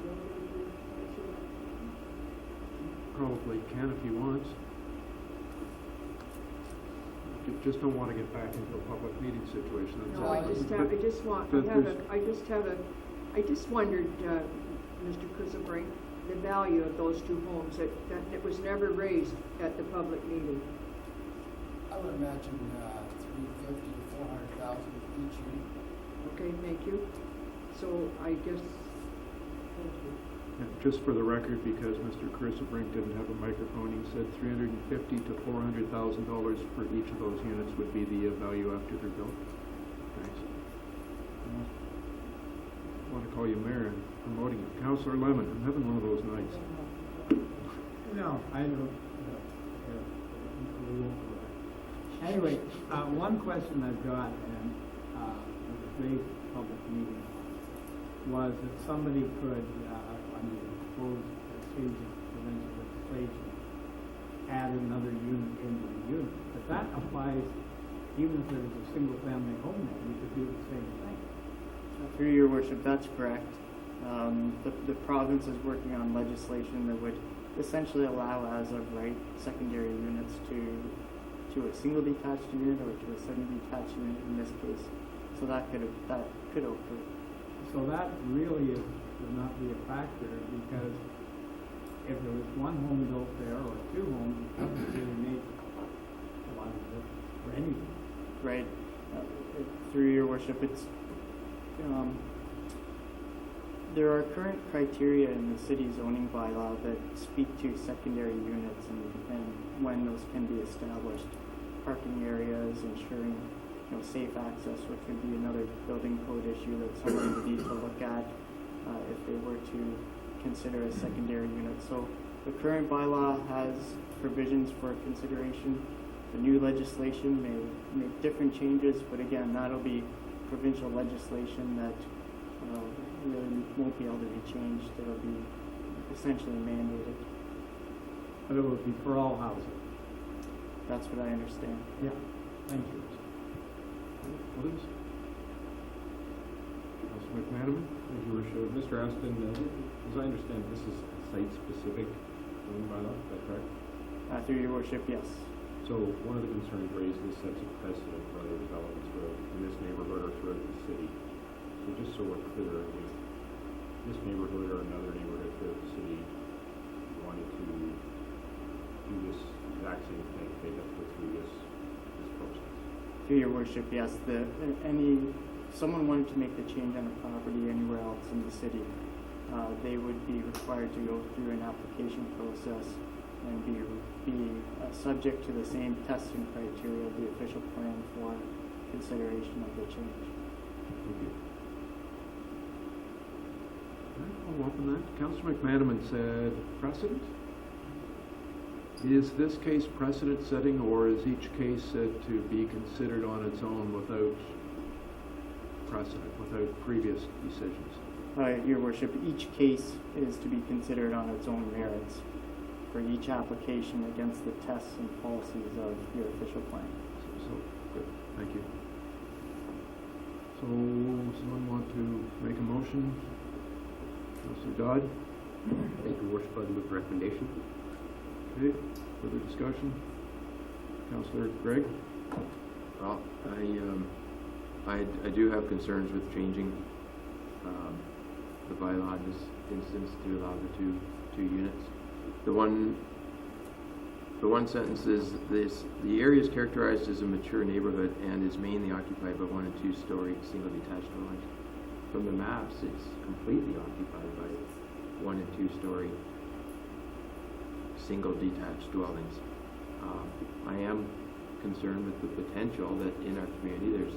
builder to answer that? Probably can if he wants. Just don't want to get back into a public meeting situation. That's No, all. I just wondered, Mr. Cutback, the value of those two homes, that it was never raised at the public meeting. I would imagine 350 to 400,000 each unit. Okay, thank you. So I guess, thank you. And just for the record, because Mr. Cutback didn't have a microphone, he said $350,000 to $400,000 for each of those units would be the value after they're built. Thanks. I want to call you mayor and promoting you. Councillor Lemon, I'm having one of those nights. No, I don't. Anyway, one question I've got, and it was raised at the public meeting, was that somebody could, under the proposed change of provincial legislation, add another unit into the unit. But that applies even if there was a single-family home there, you could do the same thing. Through your worship, that's correct. The province is working on legislation that would essentially allow as of right secondary units to a single detached unit or to a semi-detached unit in this case. So that could occur. So that really would not be a factor, because if there was one home built there or two homes, it doesn't really make a lot of difference for anyone. right? Through your worship, it's there are current criteria in the city zoning bylaw that speak to secondary units and when those can be established. Parking areas, ensuring safe access, which would be another building code issue that someone would need to look at if they were to consider a secondary unit. So the current bylaw has provisions for consideration. The new legislation may make different changes, but again, that'll be provincial legislation that really won't be able to be changed. It'll be essentially mandated. But it would be for all housing. That's what I understand. Yeah, thank you. Others? Councilor McManaman? Thank you, Worship. Mr. Aston, as I understand, this is site-specific zoning bylaw, is that correct? Through your worship, yes. So one of the concerns raised is sets a precedent for other developments in this neighborhood or throughout the city. So just so we're clear, if this neighborhood or another neighborhood throughout the city wanted to do this exact same thing, they'd have to go through this process. Through your worship, yes. Someone wanted to make the change on a property anywhere else in the city, they would be required to go through an application process and be subject to the same testing criteria of the official plan for consideration of the change. Thank you. I'll open that. Councilor McManaman said precedent. Is this case precedent setting, or is each case said to be considered on its own without precedent, without previous decisions? Your worship, each case is to be considered on its own merits for each application against the tests and policies of your official plan. So good. Thank you. So, someone want to make a motion? Councilor Dodd? Thank you, Worship. I'd move recommendation. Okay, further discussion? Councilor Gregg? Well, I do have concerns with changing the bylaw in this instance to allow the two units. The one sentence is this: the area is characterized as a mature neighborhood and is mainly occupied by 1- and 2-story single detached dwellings. From the maps, it's completely occupied by 1- and 2-story single detached dwellings. I am concerned with the potential that in our community there's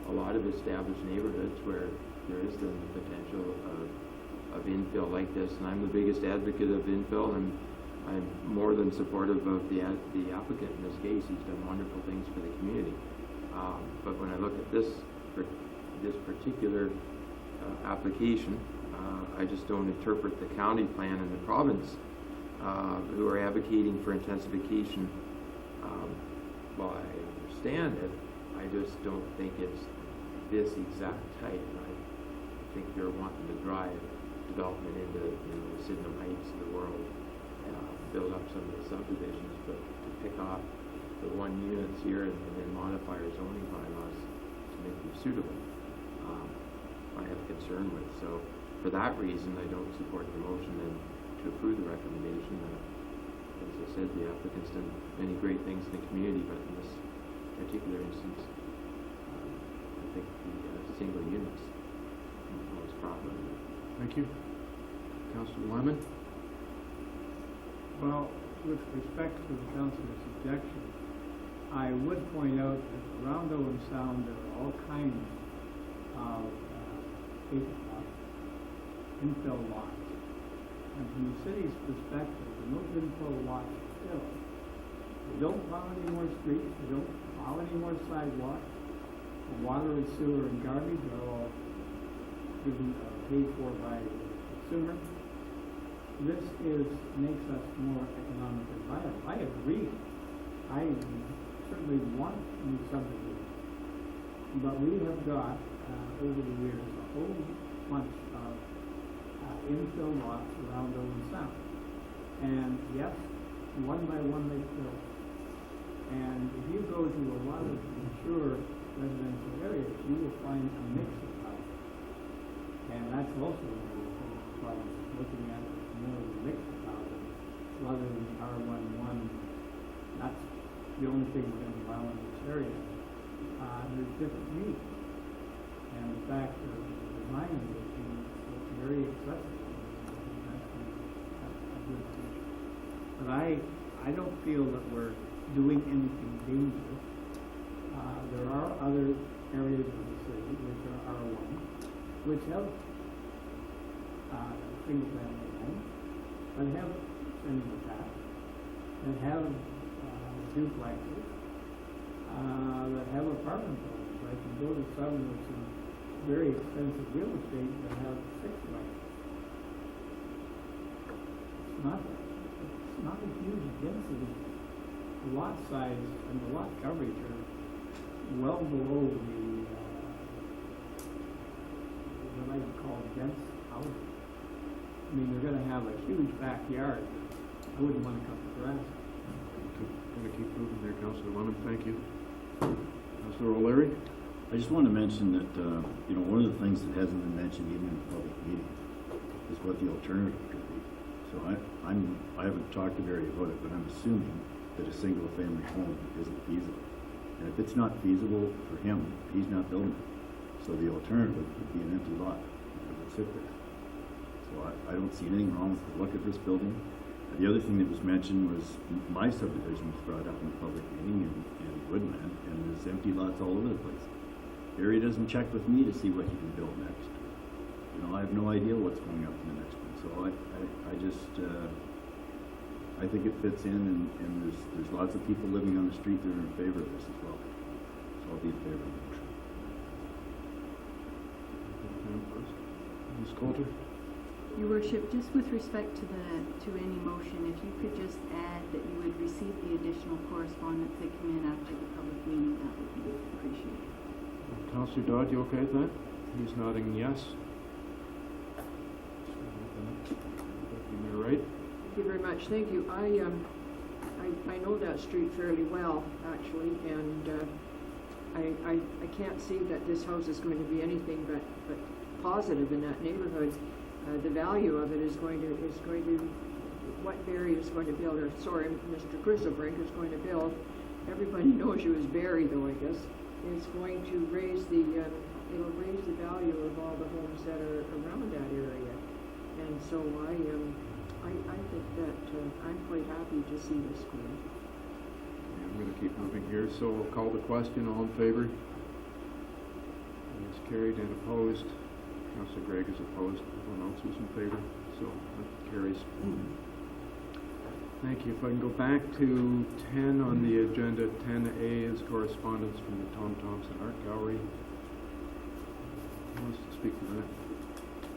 a lot of established neighborhoods where there is the potential of infill like this, and I'm the biggest advocate of infill, and I'm more than supportive of the applicant in this case. He's done wonderful things for the community. But when I look at this particular application, I just don't interpret the county plan and the province who are advocating for intensification. While I understand it, I just don't think it's this exact type. I think they're wanting to drive development into the Sydenham Heights of the world, build up some of the subdivisions, but to pick off the 1 units here and then modify our zoning bylaws to make them suitable, I have concern with. So for that reason, I don't support the motion and to approve the recommendation. As I said, the applicant's done many great things in the community, but in this particular instance, I think the single units was proper. Thank you. Councilor Lyman? Well, with respect to the councilor's objection, I would point out that around Owen Sound there are all kinds of infill lots. And from the city's perspective, when those infill lots are filled, they don't plow any more streets, they don't plow any more sidewalks, the water and sewer and garbage are all paid for by the consumer. This makes us more economically viable. I agree. I certainly want new subdivisions. But we have got, over the years, a whole bunch of infill lots around Owen Sound. And yes, 1 by 1 they fill. And if you go to a lot of mature residential areas, you will find a mix of houses. And that's also one of the problems, looking at more of a mix of houses rather than R11. That's the only thing we're going to allow in this area. there's different needs. And the fact that the design of it is very accessible, that's a good thing. But I don't feel that we're doing anything dangerous. There are other areas of the city, which are R1, which have single-family homes, that have semi-detached, that have duplexes, that have apartment buildings. I can go to some with some very expensive real estate that have 6 levels. It's not a huge density. The lot size and the lot coverage are well below the what I would call dense housing. I mean, they're going to have a huge backyard. I wouldn't want to cut the grass. Going to keep moving there, Councillor Lemon. Thank you. Councillor O'Leary. I just want to mention that, one of the things that hasn't been mentioned even in the public meeting is what the alternative could be. So I haven't talked to Barry about it, but I'm assuming that a single-family home isn't feasible. And if it's not feasible for him, he's not building it. So the alternative would be an empty lot that would sit there. So I don't see anything wrong with the look of this building. The other thing that was mentioned was my subdivision was brought up in the public meeting in Woodland, and there's empty lots all over the place. Barry doesn't check with me to see what he can build next. I have no idea what's going up in the next one. So I think it fits in, and there's lots of people living on the street that are in favor of this as well. So I'll be in favor of the motion. Ms. Coulter. Your Worship, just with respect to any motion, if you could just add that you would receive the additional correspondence that came in after the public meeting, that would be appreciated. Councillor Dodd, you okay with that? He's nodding yes. You're right. Thank you very much. Thank you. I know that street fairly well, actually, and I can't see that this house is going to be anything but positive in that neighborhood. The value of it is going to what Barry is going to build, or sorry, Mr. Grizzlebrink is going to build. Everybody knows you as Barry, though, I guess. Is going to raise it'll raise the value of all the homes that are around that area, and so I think that I'm quite happy to see this going. I'm going to keep moving here, so we'll call the question. All in favor? It's carried and opposed. Councillor Gregg is opposed. Everyone else was in favor, so that carries. Thank you. If I can go back to 10 on the agenda, 10A is correspondence from the Tom Thompson Art Gallery. Who wants to speak to that?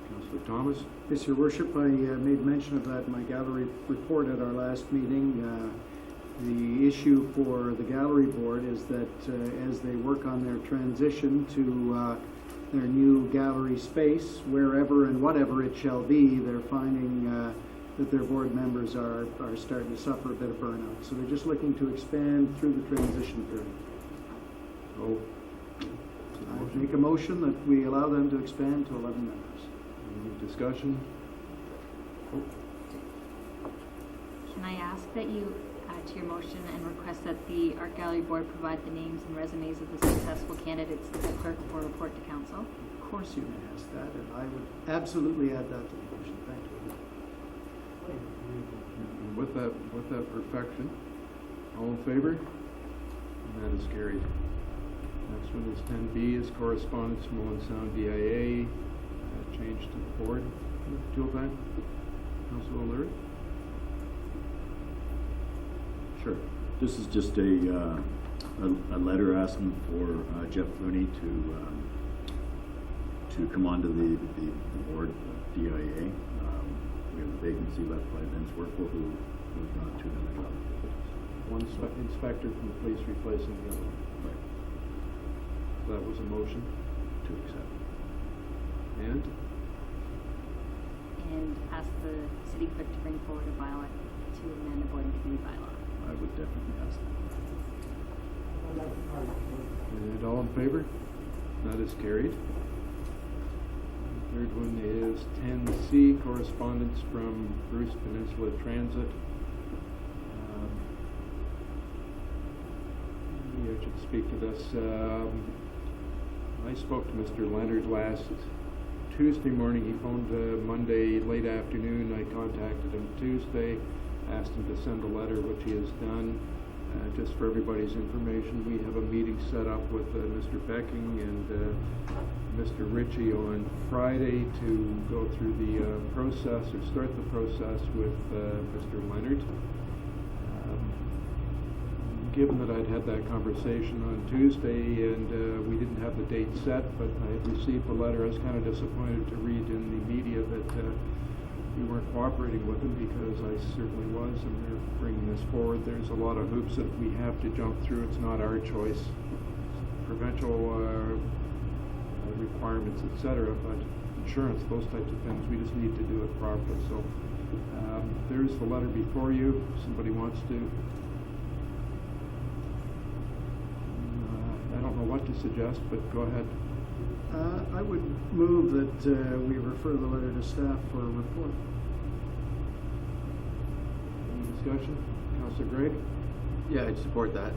Councillor Thomas. Yes, Your Worship, I made mention of that in my gallery report at our last meeting. The issue for the gallery board is that as they work on their transition to their new gallery space, wherever and whatever it shall be, they're finding that their board members are starting to suffer a bit of burnout. So they're just looking to expand through the transition period. So, I make a motion that we allow them to expand to 11 members. Any discussion? Can I ask that you add to your motion and request that the Art Gallery Board provide the names and resumes of the successful candidates to the clerk for report to council? Of course you may ask that, and I would absolutely add that to the motion. Thank you. And with that perfection, all in favor? And that is carried. Next one is 10B is correspondence from Owen Sound DIA. Change to the board. Deal with that? Councillor O'Leary? Sure. This is just a letter asking for Jeff Looney to come onto the board of DIA. We have a vacancy left by Vince Workle, who moved on to another job. One inspector from the police replacing the other one. Right. So that was a motion To accept. And ask the city clerk to bring forward a bylaw to amend the board and committee bylaw. I would definitely ask that. And all in favor? That is carried. The third one is 10C, correspondence from Bruce Peninsula Transit. Maybe I should speak to this. I spoke to Mr. Leonard last Tuesday morning. He phoned Monday late afternoon. I contacted him Tuesday, asked him to send a letter, which he has done. Just for everybody's information, we have a meeting set up with Mr. Becking and Mr. Ritchie on Friday to go through the process or start the process with Mr. Leonard. Given that I'd had that conversation on Tuesday and we didn't have the date set, but I had received the letter, I was kind of disappointed to read in the media that we weren't cooperating with them, because I certainly was, and they're bringing this forward. There's a lot of hoops that we have to jump through. It's not our choice. Provincial requirements, etc., but insurance, those types of things, we just need to do it properly. So there's the letter before you. If somebody wants to. I don't know what to suggest, but go ahead. I would move that we refer the letter to staff for a report. Any discussion? Councillor Gray? Yeah, I'd support that.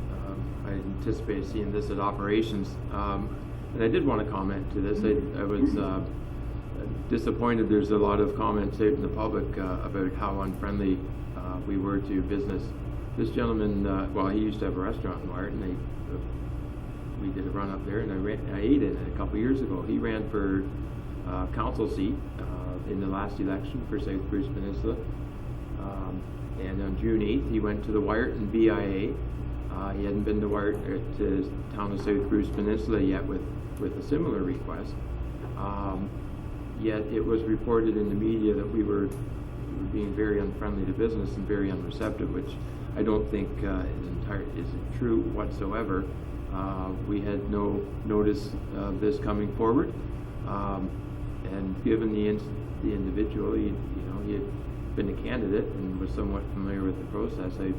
I anticipate seeing this at operations. And I did want to comment to this. I was disappointed there's a lot of comments out in the public about how unfriendly we were to business. This gentleman, well, he used to have a restaurant in Wyatt, and we did a run up there, and I ate in it a couple years ago. He ran for council seat in the last election for South Bruce Peninsula. And on June 8th, he went to the Wyerton BIA. He hadn't been to town of South Bruce Peninsula yet with a similar request. Yet it was reported in the media that we were being very unfriendly to business and very unreceptive, which I don't think isn't true whatsoever. We had no notice of this coming forward, and given the individual, he had been a candidate and was somewhat familiar with the process, I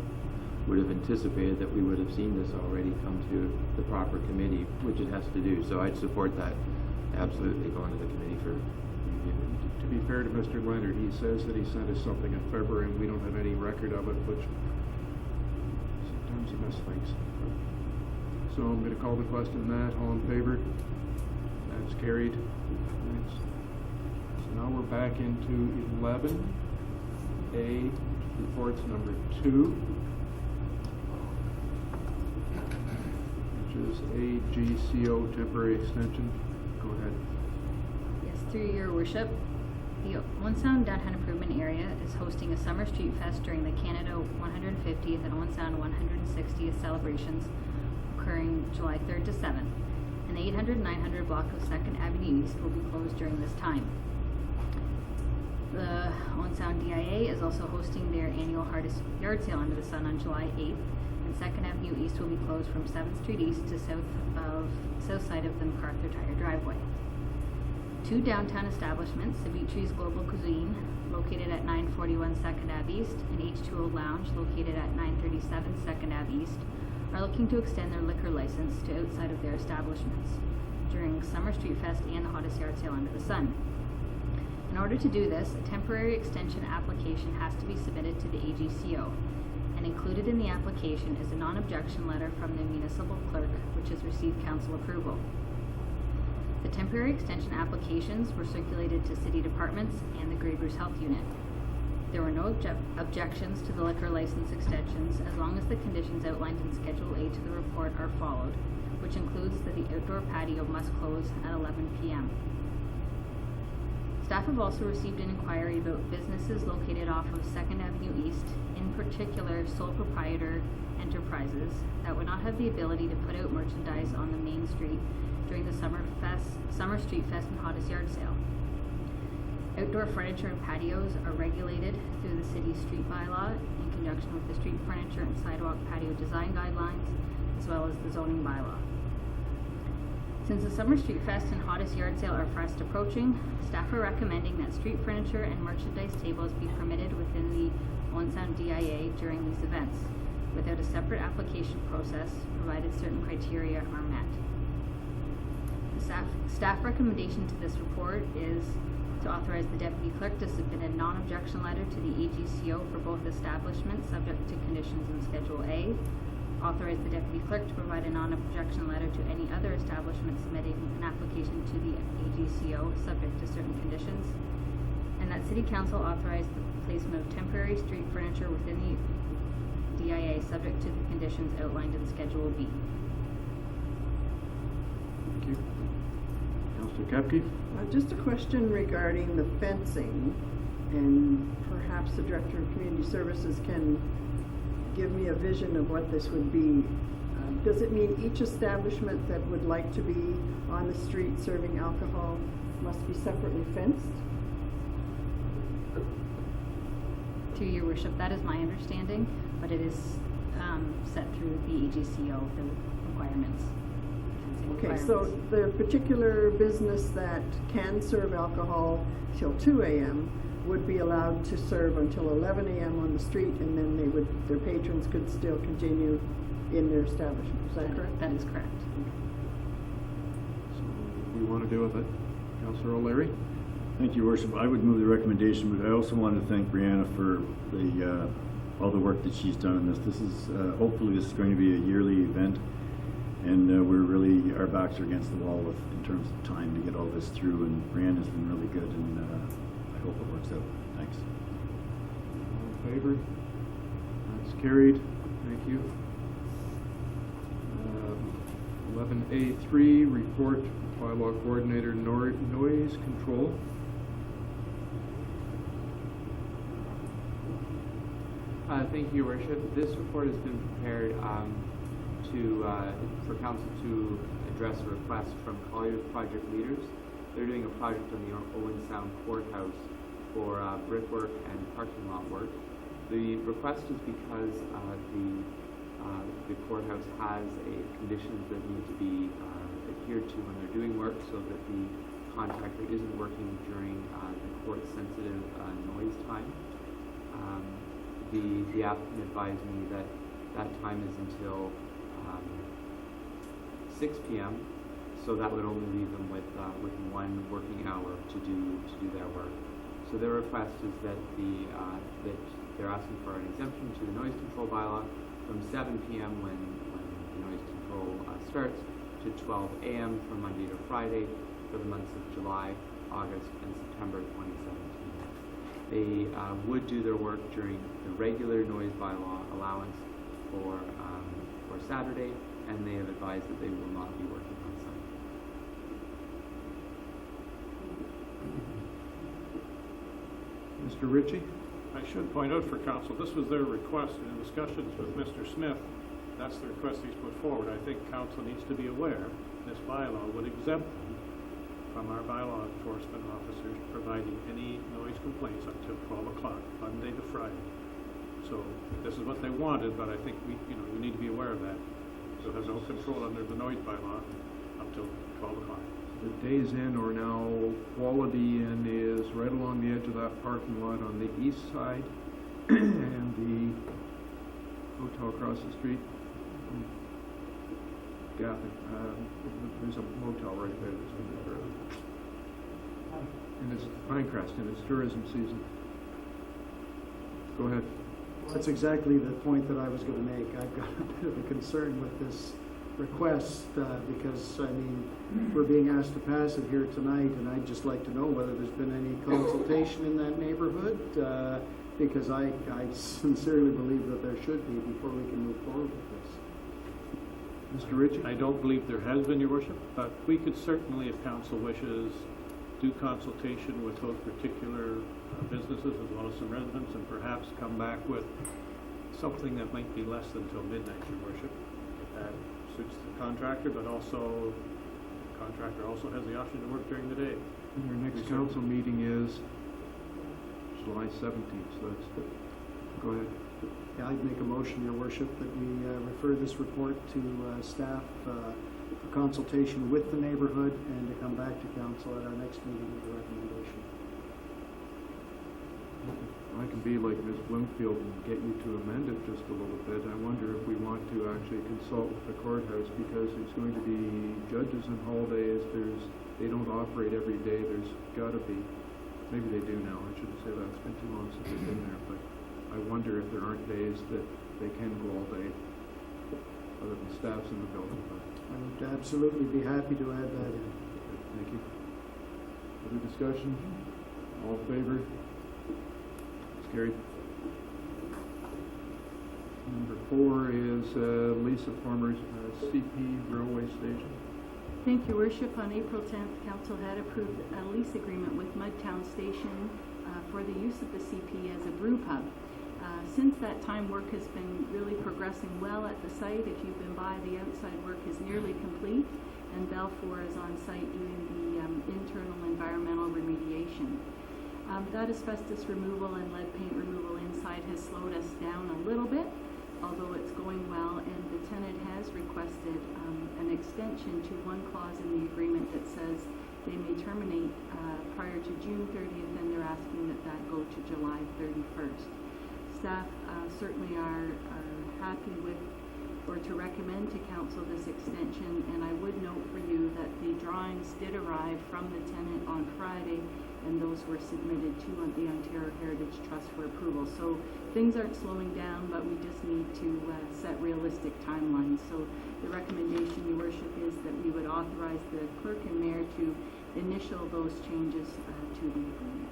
would have anticipated that we would have seen this already come to the proper committee, which it has to do. So I'd support that, absolutely, going to the committee for review. To be fair to Mr. Leonard, he says that he sent us something in February and we don't have any record of it, which sometimes you miss things. So I'm going to call the question on that. All in favor? That's carried. Thanks. So now we're back into 11A, reports number 2, which is AGCO temporary extension. Go ahead. Yes, through your worship, the Owen Sound Downtown Improvement Area is hosting a summer street fest during the Canada 150th and Owen Sound 160th celebrations, occurring July 3rd to 7th, and the 800-900 block of 2nd Avenue East will be closed during this time. The Owen Sound DIA is also hosting their annual Hardest Yard Sale Under the Sun on July 8th, and 2nd Avenue East will be closed from 7th Street East to south side of the MacArthur Tire driveway. 2 downtown establishments, Savitre's Global Cuisine, located at 941 2nd Ave East, and H2O Lounge, located at 937 2nd Ave East, are looking to extend their liquor license to outside of their establishments during Summer Street Fest and the Hottest Yard Sale Under the Sun. In order to do this, a temporary extension application has to be submitted to the AGCO, and included in the application is a non-objection letter from the municipal clerk, which has received council approval. The temporary extension applications were circulated to city departments and the Gravers Health Unit. There were no objections to the liquor license extensions as long as the conditions outlined in Schedule A to the report are followed, which includes that the outdoor patio must close at 11 p.m. Staff have also received an inquiry about businesses located off of 2nd Avenue East, in particular sole proprietor enterprises that would not have the ability to put out merchandise on the main street during the Summer Street Fest and Hottest Yard Sale. Outdoor furniture and patios are regulated through the city's street bylaw in conjunction with the street furniture and sidewalk patio design guidelines, as well as the zoning bylaw. Since the Summer Street Fest and Hottest Yard Sale are fast approaching, staff are recommending that street furniture and merchandise tables be permitted within the Owen Sound DIA during these events, without a separate application process, provided certain criteria are met. The staff recommendation to this report is to authorize the Deputy Clerk to submit a non-objection letter to the AGCO for both establishments subject to conditions in Schedule A, Authorize the deputy clerk to provide a non-objection letter to any other establishment submitting an application to the AGCO, subject to certain conditions. And that city council authorize the placement of temporary street furniture within the DIA, subject to the conditions outlined in Schedule B. Thank you. Councillor Kepke? Just a question regarding the fencing, and perhaps the Director of Community Services can give me a vision of what this would be. Does it mean each establishment that would like to be on the street serving alcohol must be separately fenced? To your worship, that is my understanding, but it is set through the AGCO, the requirements. Okay, so the particular business that can serve alcohol till 2 a.m. would be allowed to serve until 11 a.m. on the street, and then their patrons could still continue in their establishment. Is that correct? That is correct. So what do we want to do with it? Councillor O'Leary? Thank you, Worship. I would move the recommendation, but I also want to thank Brianna for all the work that she's done in this. This is hopefully this is going to be a yearly event, and our backs are against the wall in terms of time to get all this through. And Brianna's been really good, and I hope it works out. Thanks. All in favor? That's carried. Thank you. 11A3, report bylaw coordinator noise control. Thank you, Your Worship. This report has been prepared for council to address a request from Colliers project leaders. They're doing a project on the Owen Sound Courthouse for brickwork and parking lot work. The request is because the courthouse has conditions that need to be adhered to when they're doing work, so that the contractor isn't working during the court-sensitive noise time. The applicant advised me that time is until 6 p.m., so that would only leave them with one working hour to do their work. So their request is that that they're asking for an exemption to the noise control bylaw from 7 p.m. when the noise control starts to 12 a.m. from Monday to Friday for the months of July, August, and September 2017. They would do their work during the regular noise bylaw allowance for Saturday, and they have advised that they will not be working on Sunday. Mr. Ritchie? I should point out for council, this was their request in discussions with Mr. Smith. That's the request he's put forward. I think council needs to be aware this bylaw would exempt them from our bylaw enforcement officers providing any noise complaints until 12 o'clock, Monday to Friday. So this is what they wanted, but I think we need to be aware of that. So there's no control under the noise bylaw up till 12 o'clock. The Days Inn, or now Quality Inn, is right along the edge of that parking lot on the east side, and the hotel across the street, there's a motel right there that's been there forever. And it's Pinecrest, and it's tourism season. Go ahead. That's exactly the point that I was going to make. I've got a bit of a concern with this request because, we're being asked to pass it here tonight, and I'd just like to know whether there's been any consultation in that neighborhood, because I sincerely believe that there should be before we can move forward with this. Mr. Ritchie? I don't believe there has been, Your Worship, but we could certainly, if council wishes, do consultation with those particular businesses as well as some residents, and perhaps come back with something that might be less than till midnight, Your Worship. If that suits the contractor, but also the contractor also has the option to work during the day. And your next council meeting is July 17th, so that's good. Go ahead. Yeah, I'd make a motion, Your Worship, that we refer this report to staff for consultation with the neighborhood and to come back to council at our next meeting with a recommendation. I can be like Ms. Bloomfield and get you to amend it just a little bit. I wonder if we want to actually consult with the courthouse, because there's going to be judges and holidays. They don't operate every day. There's got to be. Maybe they do now. I shouldn't say that. It's been too long since they've been there. But I wonder if there aren't days that they can go all day. other than staff's in the building, but. I would absolutely be happy to add that in. Thank you. Other discussion? All in favor? It's carried. Number 4 is lease of former CP railway station. Thank you, Worship. On April 10th, Council had approved a lease agreement with Mudtown Station for the use of the CP as a brew pub. Since that time, work has been really progressing well at the site. If you've been by, the outside work is nearly complete, and Balfour is on site doing the internal environmental remediation. That asbestos removal and lead paint removal inside has slowed us down a little bit, although it's going well, and the tenant has requested an extension to one clause in the agreement that says they may terminate prior to June 30th, and they're asking that that go to July 31st. Staff certainly are happy with, or to recommend to Council this extension, and I would note for you that the drawings did arrive from the tenant on Friday, and those were submitted to the Ontario Heritage Trust for approval. So things aren't slowing down, but we just need to set realistic timelines. So the recommendation, Your Worship, is that we would authorize the clerk and mayor to initial those changes to the agreement.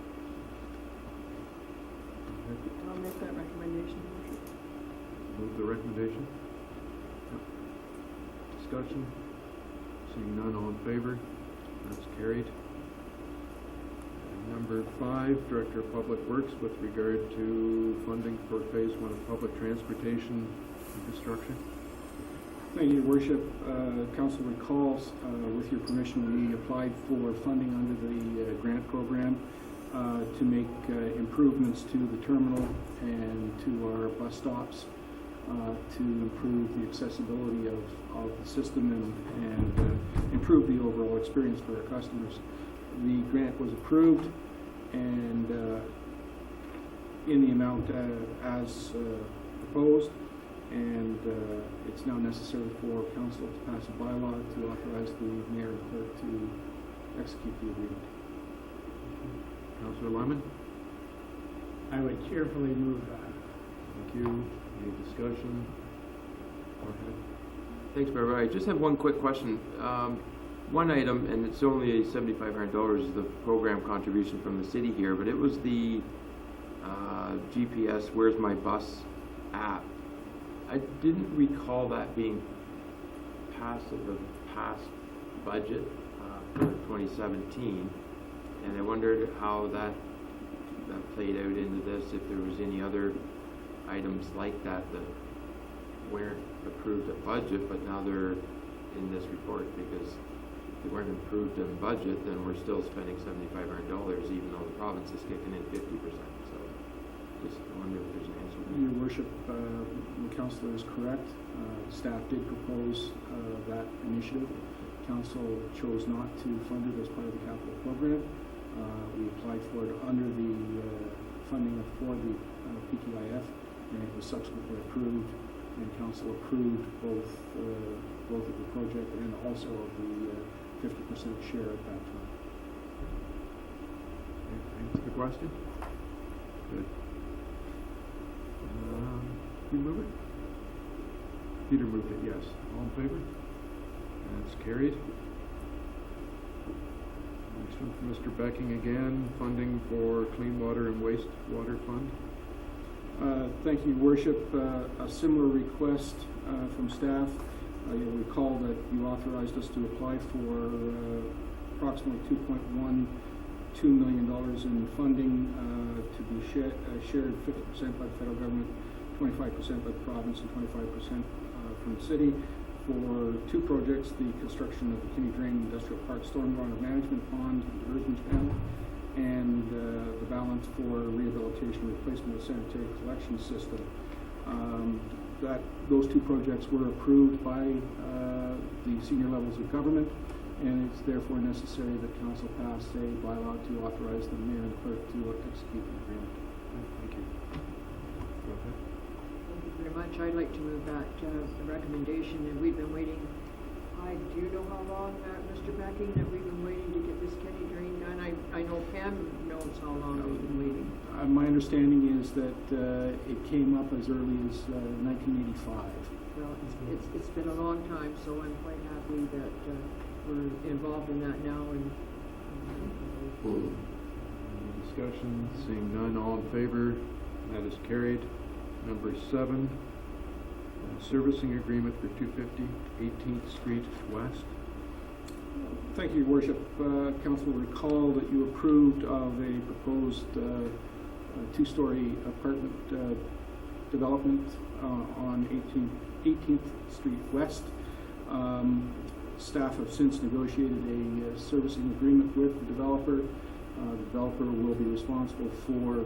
I'll make that recommendation, Your Worship. Move the recommendation. Yep. Discussion? Seeing none, all in favor? That's carried. Number 5, Director of Public Works with regard to funding for Phase 1 of public transportation infrastructure. Thank you, Your Worship. Council recalls, with your permission, we applied for funding under the grant program to make improvements to the terminal and to our bus stops to improve the accessibility of the system and improve the overall experience for our customers. The grant was approved and in the amount as proposed, and it's now necessary for Council to pass a bylaw to authorize the mayor and clerk to execute the agreement. Councillor Lyman? I would cheerfully move that. Thank you. Any discussion? Go ahead. Thanks, Mayor. I just have one quick question. One item, and it's only $7,500, is the program contribution from the city here, but it was the GPS Where's My Bus app. I didn't recall that being passed at the past budget for 2017, and I wondered how that played out into this, if there was any other items like that that weren't approved at budget, but now they're in this report, because if they weren't approved in budget, then we're still spending $7,500, even though the province is kicking in 50%. So just wonder if there's an answer. Your Worship, the councillor is correct. Staff did propose that initiative. Council chose not to fund it as part of the capital program. We applied for it under the funding for the PTIF, and it was subsequently approved, and Council approved both of the project and also of the 50% share at that time. Thanks for the question. Good. You move it? Peter moved it, yes. All in favor? That's carried. Next one from Mr. Becking again, funding for Clean Water and Wastewater Fund. Thank you, Your Worship. A similar request from staff. You'll recall that you authorized us to apply for approximately $2.12 million in funding to be shared 50% by the federal government, 25% by the province, and 25% from the city for 2 projects: the construction of the Kinney Drain Industrial Park Stormwater Management Pond and Diversion Channel, and the balance for rehabilitation and replacement of the sanitary collection system. Those 2 projects were approved by the senior levels of government, and it's therefore necessary that Council pass a bylaw to authorize the mayor and clerk to execute the agreement. Thank you. Go ahead. Thank you very much. I'd like to move that the recommendation, and we've been waiting Do you know how long, Mr. Backing, that we've been waiting to get this Kenny drain done? I know Pam knows how long we've been waiting. My understanding is that it came up as early as 1985. Well, it's been a long time, so I'm quite happy that we're involved in that now. And Any discussion? Seeing none, all in favor? That is carried. Number 7, servicing agreement for 250 18th Street West. Thank you, Your Worship. Council will recall that you approved of a proposed two-story apartment development on 18th Street West. Staff have since negotiated a servicing agreement with the developer. The developer will be responsible for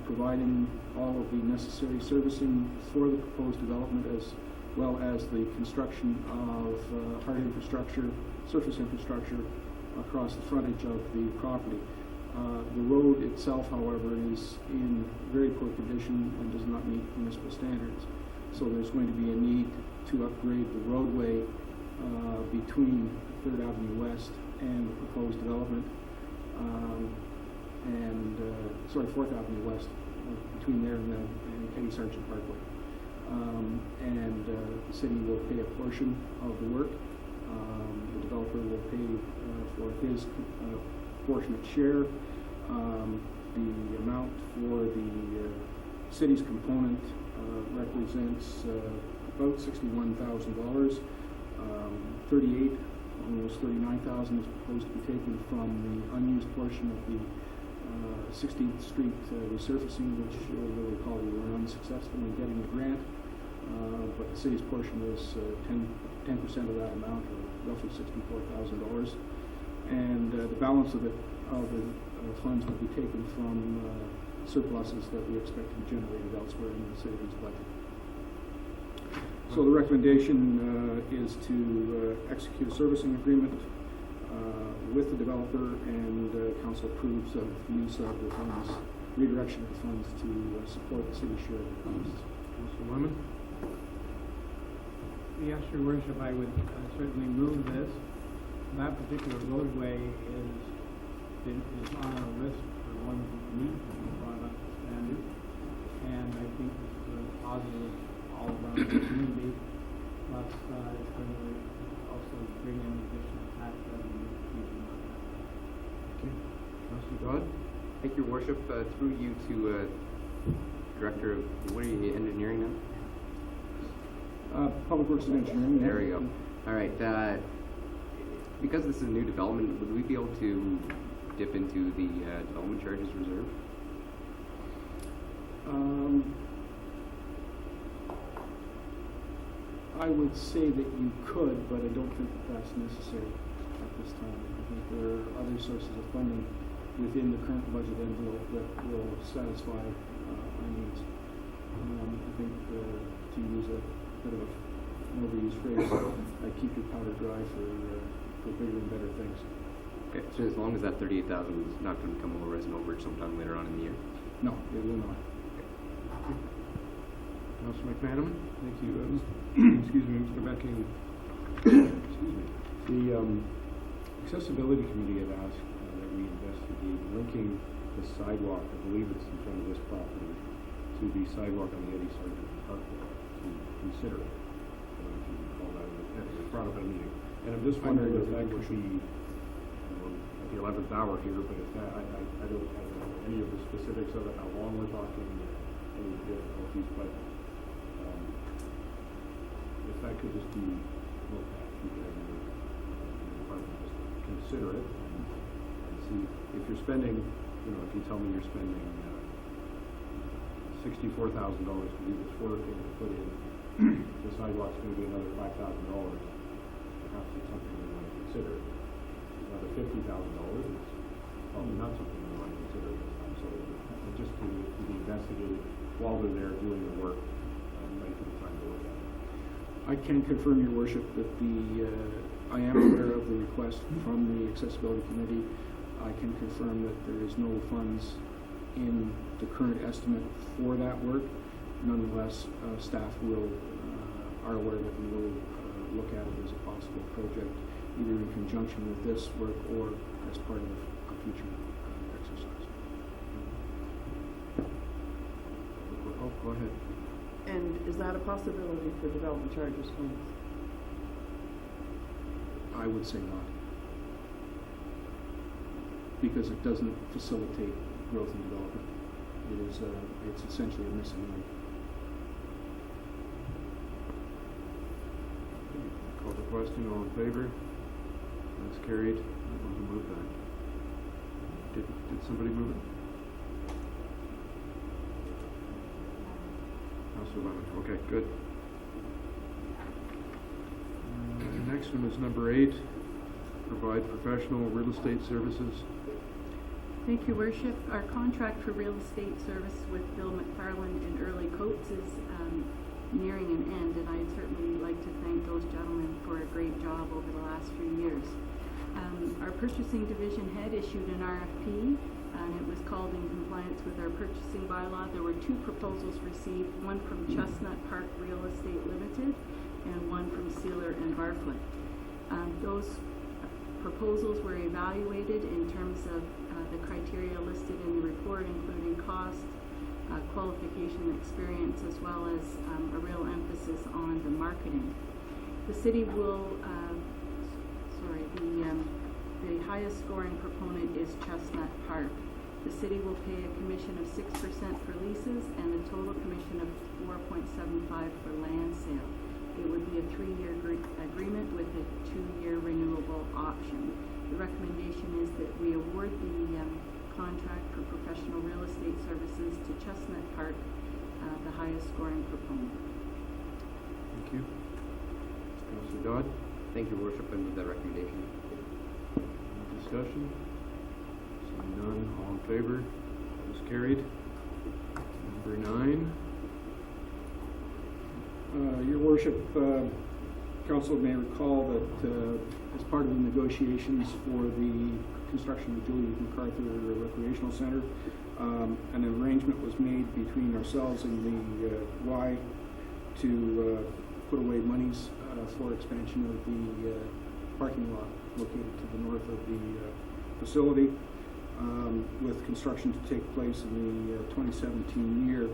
providing all of the necessary servicing for the proposed development, as well as the construction of hard infrastructure, surface infrastructure across the frontage of the property. The road itself, however, is in very poor condition and does not meet municipal standards. So there's going to be a need to upgrade the roadway between 3rd Avenue West and the proposed development. 4th Avenue West, between there and Eddie Sargent Parkway. The city will pay a portion of the work. The developer will pay for his proportionate share. The amount for the city's component represents about $61,000. 38, almost $39,000 is proposed to be taken from the unused portion of the 16th Street resurfacing, which you'll recall we were unsuccessful in getting a grant, but the city's portion was 10% of that amount, or roughly $64,000. And the balance of the funds will be taken from surpluses that we expect to be generated elsewhere in the city's budget. So the recommendation is to execute a servicing agreement with the developer, and council approves of the use of the funds, redirection of the funds to support the city's share of the costs. Councilor Lemon? Yes, Your Worship, I would certainly move this. That particular roadway is on our list for ones that need to be brought up to standard, and I think this is a positive all around the community. Plus, it's going to also bring in additional tax revenue. Okay. Councilor Dodd? Thank you, Your Worship. Through you to Director of, what are you, engineering now? Public Works and Engineering. There we go. All right. Because this is a new development, would we be able to dip into the development charges reserve? I would say that you could, but I don't think that that's necessary at this time. I think there are other sources of funding within the current budget envelope that will satisfy our needs. I think to use a bit of an overused phrase, keep your powder dry for bigger and better things. Okay, so as long as that 38,000 is not going to come over as an overage sometime later on in the year? No, it will not. Councilor McManaman? Thank you. Excuse me, Mr. Becking. Excuse me. The Accessibility Committee had asked that we investigate linking the sidewalk, I believe it's in front of this property, to the sidewalk on the Eddie Sargent Parkway, to consider it. I don't know if you recall that, it was brought up at a meeting. And I'm just wondering if that could be, at the 11th hour here, but if that, I don't know any of the specifics of it, how long we're talking, any difficulties, but if that could just be looked at, if you could have your department just consider it and see if you're spending, if you tell me you're spending $64,000 to do this work and to put in the sidewalk's going to be another $5,000, perhaps it's something we want to consider. Another $50,000 is probably not something we want to consider this time. So just to be investigated while they're there doing the work, might be the time to look at it. I can confirm, Your Worship, that I am aware of the request from the Accessibility Committee. I can confirm that there is no funds in the current estimate for that work. Nonetheless, staff are aware that we will look at it as a possible project, either in conjunction with this work or as part of a future exercise. Oh, go ahead. And is that a possibility for development charges funds? I would say not, because it doesn't facilitate growth and development. It is, it's essentially a missing link. Call the question, all in favor? That's carried. I'm going to move that. Did somebody move it? Councilor Lemon. Okay, good. The next one is number 8. Provide professional real estate services. Thank you, Worship. Our contract for real estate service with Bill McFarland and Early Coates is nearing an end, and I'd certainly like to thank those gentlemen for a great job over the last few years. Our purchasing division head issued an RFP, and it was called in compliance with our purchasing bylaw. There were 2 proposals received, one from Chestnut Park Real Estate Limited and one from Sealer and Barfoot. Those proposals were evaluated in terms of the criteria listed in the report, including cost, qualification, experience, as well as a real emphasis on the marketing. The city will, the highest scoring proponent is Chestnut Park. The city will pay a commission of 6% for leases and a total commission of 4.75 for land sale. It would be a 3-year agreement with a 2-year renewable option. The recommendation is that we award the contract for professional real estate services to Chestnut Park, the highest scoring proponent. Thank you. Councilor Dodd. Thank you, Worship, and with that recommendation. Any discussion? Seeing none, all in favor? That is carried. Number 9. Your Worship, Council may recall that as part of the negotiations for the construction of the Julia MacArthur Recreational Center, an arrangement was made between ourselves and the Y to put away monies for expansion of the parking lot located to the north of the facility, with construction to take place in the 2017 year.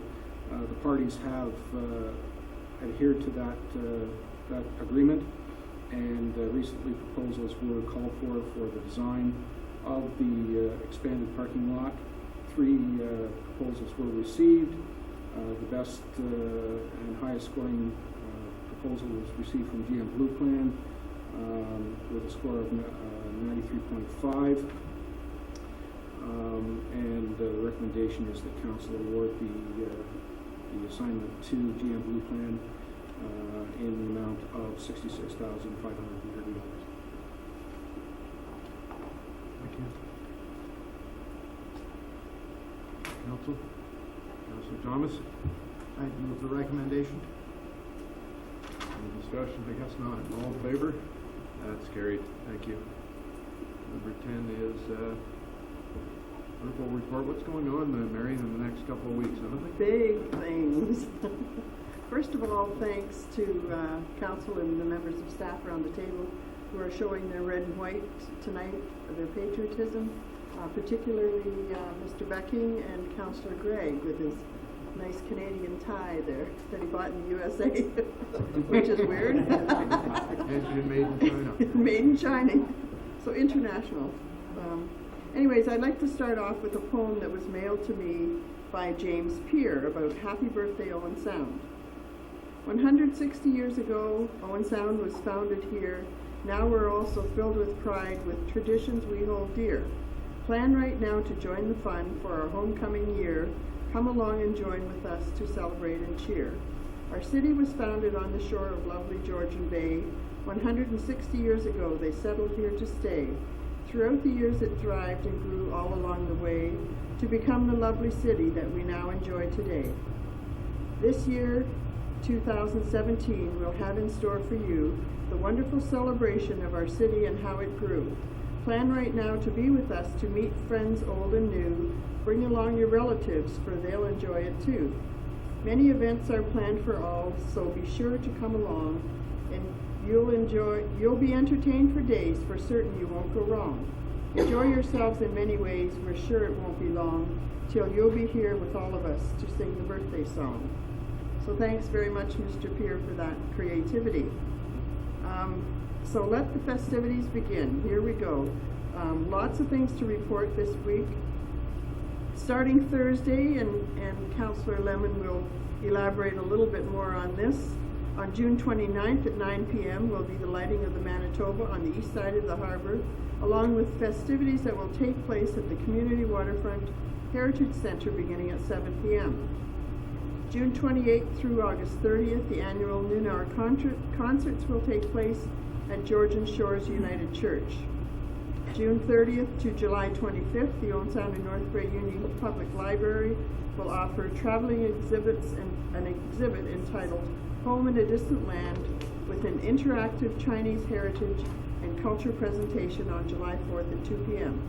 The parties have adhered to that agreement, and recently proposals were called for the design of the expanded parking lot. 3 proposals were received. The best and highest scoring proposal was received from GM Blue Plan with a score of 93.5. And the recommendation is that council award the assignment to GM Blue Plan in the amount of $66,530. Thank you. Council? Councilor Thomas? I move the recommendation. Any discussion? I guess not. All in favor? That's carried. Thank you. Number 10 is verbal report. What's going on, Mary, in the next couple of weeks? Big things. First of all, thanks to council and the members of staff around the table who are showing their red and white tonight, their patriotism, particularly Mr. Becking and Councillor Gregg with his nice Canadian tie there that he bought in the USA, which is weird. And made in China. Made in China. So international. Anyways, I'd like to start off with a poem that was mailed to me by James Peer about Happy Birthday Owen Sound. 160 years ago, Owen Sound was founded here. Now we're also filled with pride with traditions we hold dear. Plan right now to join the fun for our homecoming year. Come along and join with us to celebrate and cheer. Our city was founded on the shore of lovely Georgian Bay. 160 years ago, they settled here to stay. Throughout the years it thrived and grew all along the way to become the lovely city that we now enjoy today. This year, 2017, we'll have in store for you the wonderful celebration of our city and how it grew. Plan right now to be with us to meet friends old and new. Bring along your relatives, for they'll enjoy it too. Many events are planned for all, so be sure to come along. and you'll be entertained for days, for certain you won't go wrong. Enjoy yourselves in many ways, we're sure it won't be long, till you'll be here with all of us to sing the birthday song. So thanks very much, Mr. Peer, for that creativity. So let the festivities begin. Here we go. Lots of things to report this week. Starting Thursday, and Councillor Lemon will elaborate a little bit more on this. On June 29th at 9 p.m. will be the lighting of the Manitoba on the east side of the harbour, along with festivities that will take place at the Community Waterfront Heritage Centre beginning at 7 p.m. June 28th through August 30th, the annual noon hour concerts will take place at Georgian Shores United Church. June 30th to July 25th, the Owen Sound and North Grey Union Public Library will offer traveling exhibits and an exhibit entitled Home in a Distant Land with an interactive Chinese heritage and culture presentation on July 4th at 2 p.m.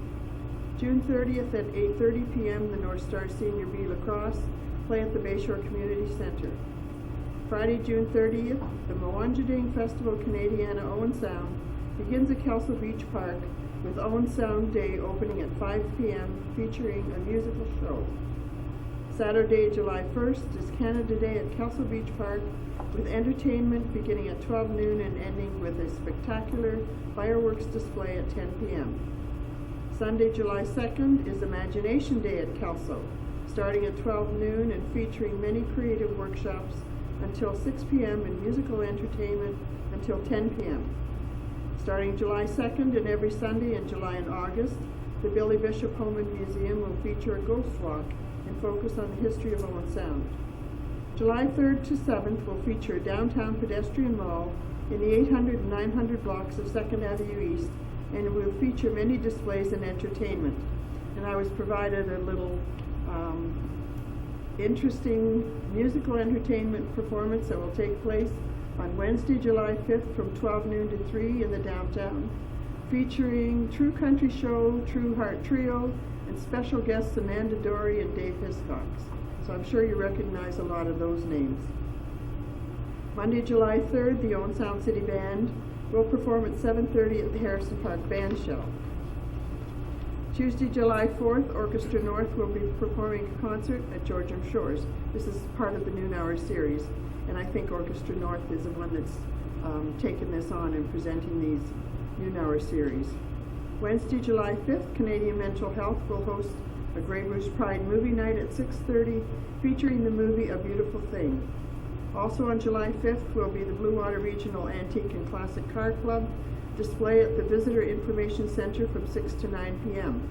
June 30th at 8:30 p.m., the North Star Senior B Lacrosse play at the Bayshore Community Centre. Friday, June 30th, the Mwanjading Festival Canadiana Owen Sound begins at Kelso Beach Park with Owen Sound Day opening at 5 p.m. featuring a musical show. Saturday, July 1st is Canada Day at Kelso Beach Park with entertainment beginning at 12 noon and ending with a spectacular fireworks display at 10 p.m. Sunday, July 2nd is Imagination Day at Kelso, starting at 12 noon and featuring many creative workshops until 6 p.m. and musical entertainment until 10 p.m. Starting July 2nd and every Sunday in July and August, the Billy Bishop Home and Museum will feature a ghost walk and focus on the history of Owen Sound. July 3rd to 7th will feature a downtown pedestrian mall in the 800 and 900 blocks of 2nd Avenue East, and it will feature many displays and entertainment. And I was provided a little interesting musical entertainment performance that will take place on Wednesday, July 5th from 12 noon to 3 in the downtown, featuring True Country Show, True Heart Trio, and special guests Amanda Dory and Dave Hiscox. So I'm sure you recognize a lot of those names. Monday, July 3rd, the Owen Sound City Band will perform at 7:30 at the Harrison Park Band Shell. Tuesday, July 4th, Orchestra North will be performing a concert at Georgian Shores. This is part of the Noon Hour series, and I think Orchestra North is the one that's taken this on and presenting these Noon Hour series. Wednesday, July 5th, Canadian Mental Health will host a Grey Bruce Pride movie night at 6:30, featuring the movie A Beautiful Thing. Also on July 5th will be the Blue Water Regional Antique and Classic Car Club display at the Visitor Information Center from 6 to 9 p.m.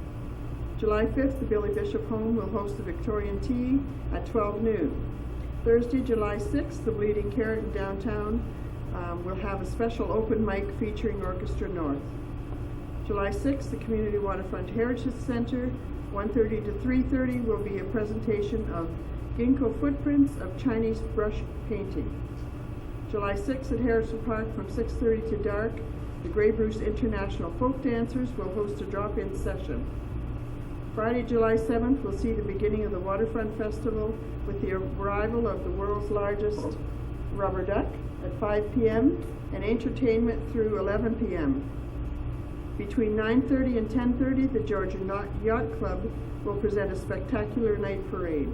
July 5th, the Billy Bishop Home will host a Victorian Tea at 12 noon. Thursday, July 6th, the Bleeding Carrot in downtown will have a special open mic featuring Orchestra North. July 6th, the Community Waterfront Heritage Center, 1:30 to 3:30, will be a presentation of ginkgo footprints of Chinese brush painting. July 6th at Harrison Park from 6:30 to dark, the Grey Bruce International Folk Dancers will host a drop-in session. Friday, July 7th, will see the beginning of the Waterfront Festival with the arrival of the world's largest rubber duck at 5 p.m. and entertainment through 11 p.m. Between 9:30 and 10:30, the Georgian Yacht Club will present a spectacular night parade.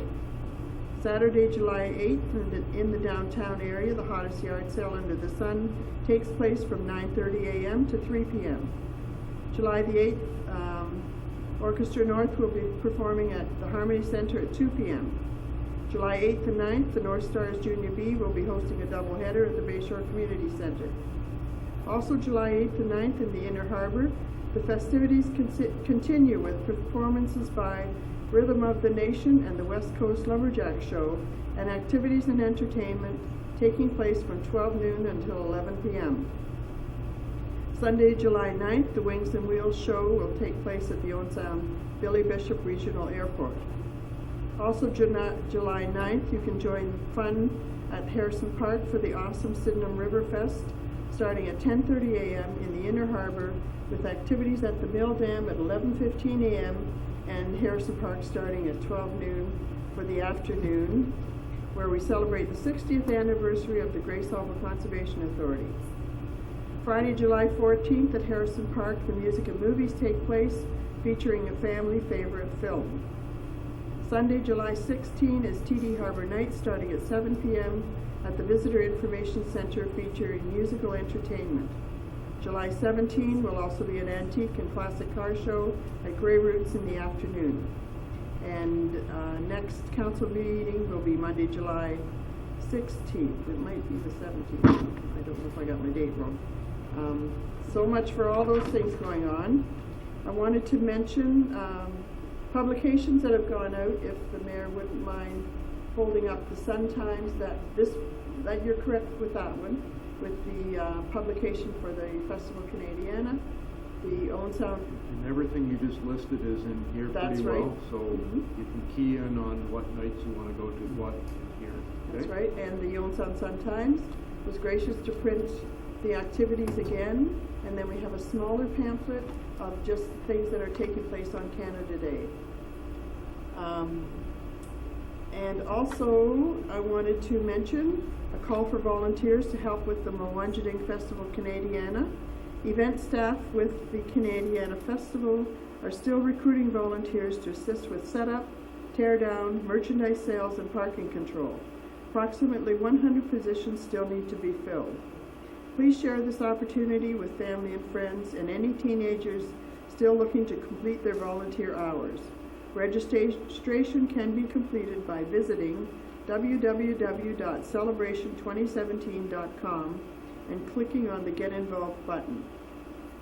Saturday, July 8th, in the downtown area, the hottest yard sale under the sun takes place from 9:30 a.m. to 3 p.m. July the 8th, Orchestra North will be performing at the Harmony Center at 2 p.m. July 8th and 9th, the North Stars Junior B will be hosting a doubleheader at the Bayshore Community Center. Also July 8th and 9th in the Inner Harbor, the festivities continue with performances by Rhythm of the Nation and the West Coast Lumberjack Show, and activities and entertainment taking place from 12 noon until 11 p.m. Sunday, July 9th, the Wings and Wheels Show will take place at the Owen Sound Billy Bishop Regional Airport. Also July 9th, you can join fun at Harrison Park for the awesome Sydenham River Fest, starting at 10:30 a.m. in the Inner Harbor, with activities at the Mill Dam at 11:15 a.m. and Harrison Park starting at 12 noon for the afternoon, where we celebrate the 60th anniversary of the Grace Harbor Conservation Authority. Friday, July 14th at Harrison Park, the music and movies take place, featuring a family favorite film. Sunday, July 16 is TD Harbor Night, starting at 7 p.m. at the Visitor Information Center, featuring musical entertainment. July 17 will also be an antique and classic car show at Grey Roots in the afternoon. And next council meeting will be Monday, July 16th. It might be the 17th. I don't know if I got my date wrong. So much for all those things going on. I wanted to mention publications that have gone out, if the mayor wouldn't mind holding up the Sun Times, that you're correct with that one, with the publication for the Festival Canadiana, the Owen Sound. And everything you just listed is in here pretty well, so you can key in on what nights you want to go to what in here. Okay? That's right, and the Owen Sound Sun-Times was gracious to print the activities again, and then we have a smaller pamphlet of just things that are taking place on Canada Day. And also, I wanted to mention a call for volunteers to help with the Mwandjiding Festival Canadiana. Event staff with the Canadiana Festival are still recruiting volunteers to assist with setup, tear down, merchandise sales, and parking control. Approximately 100 positions still need to be filled. Please share this opportunity with family and friends and any teenagers still looking to complete their volunteer hours. Registration can be completed by visiting www.celebration2017.com and clicking on the Get Involved button.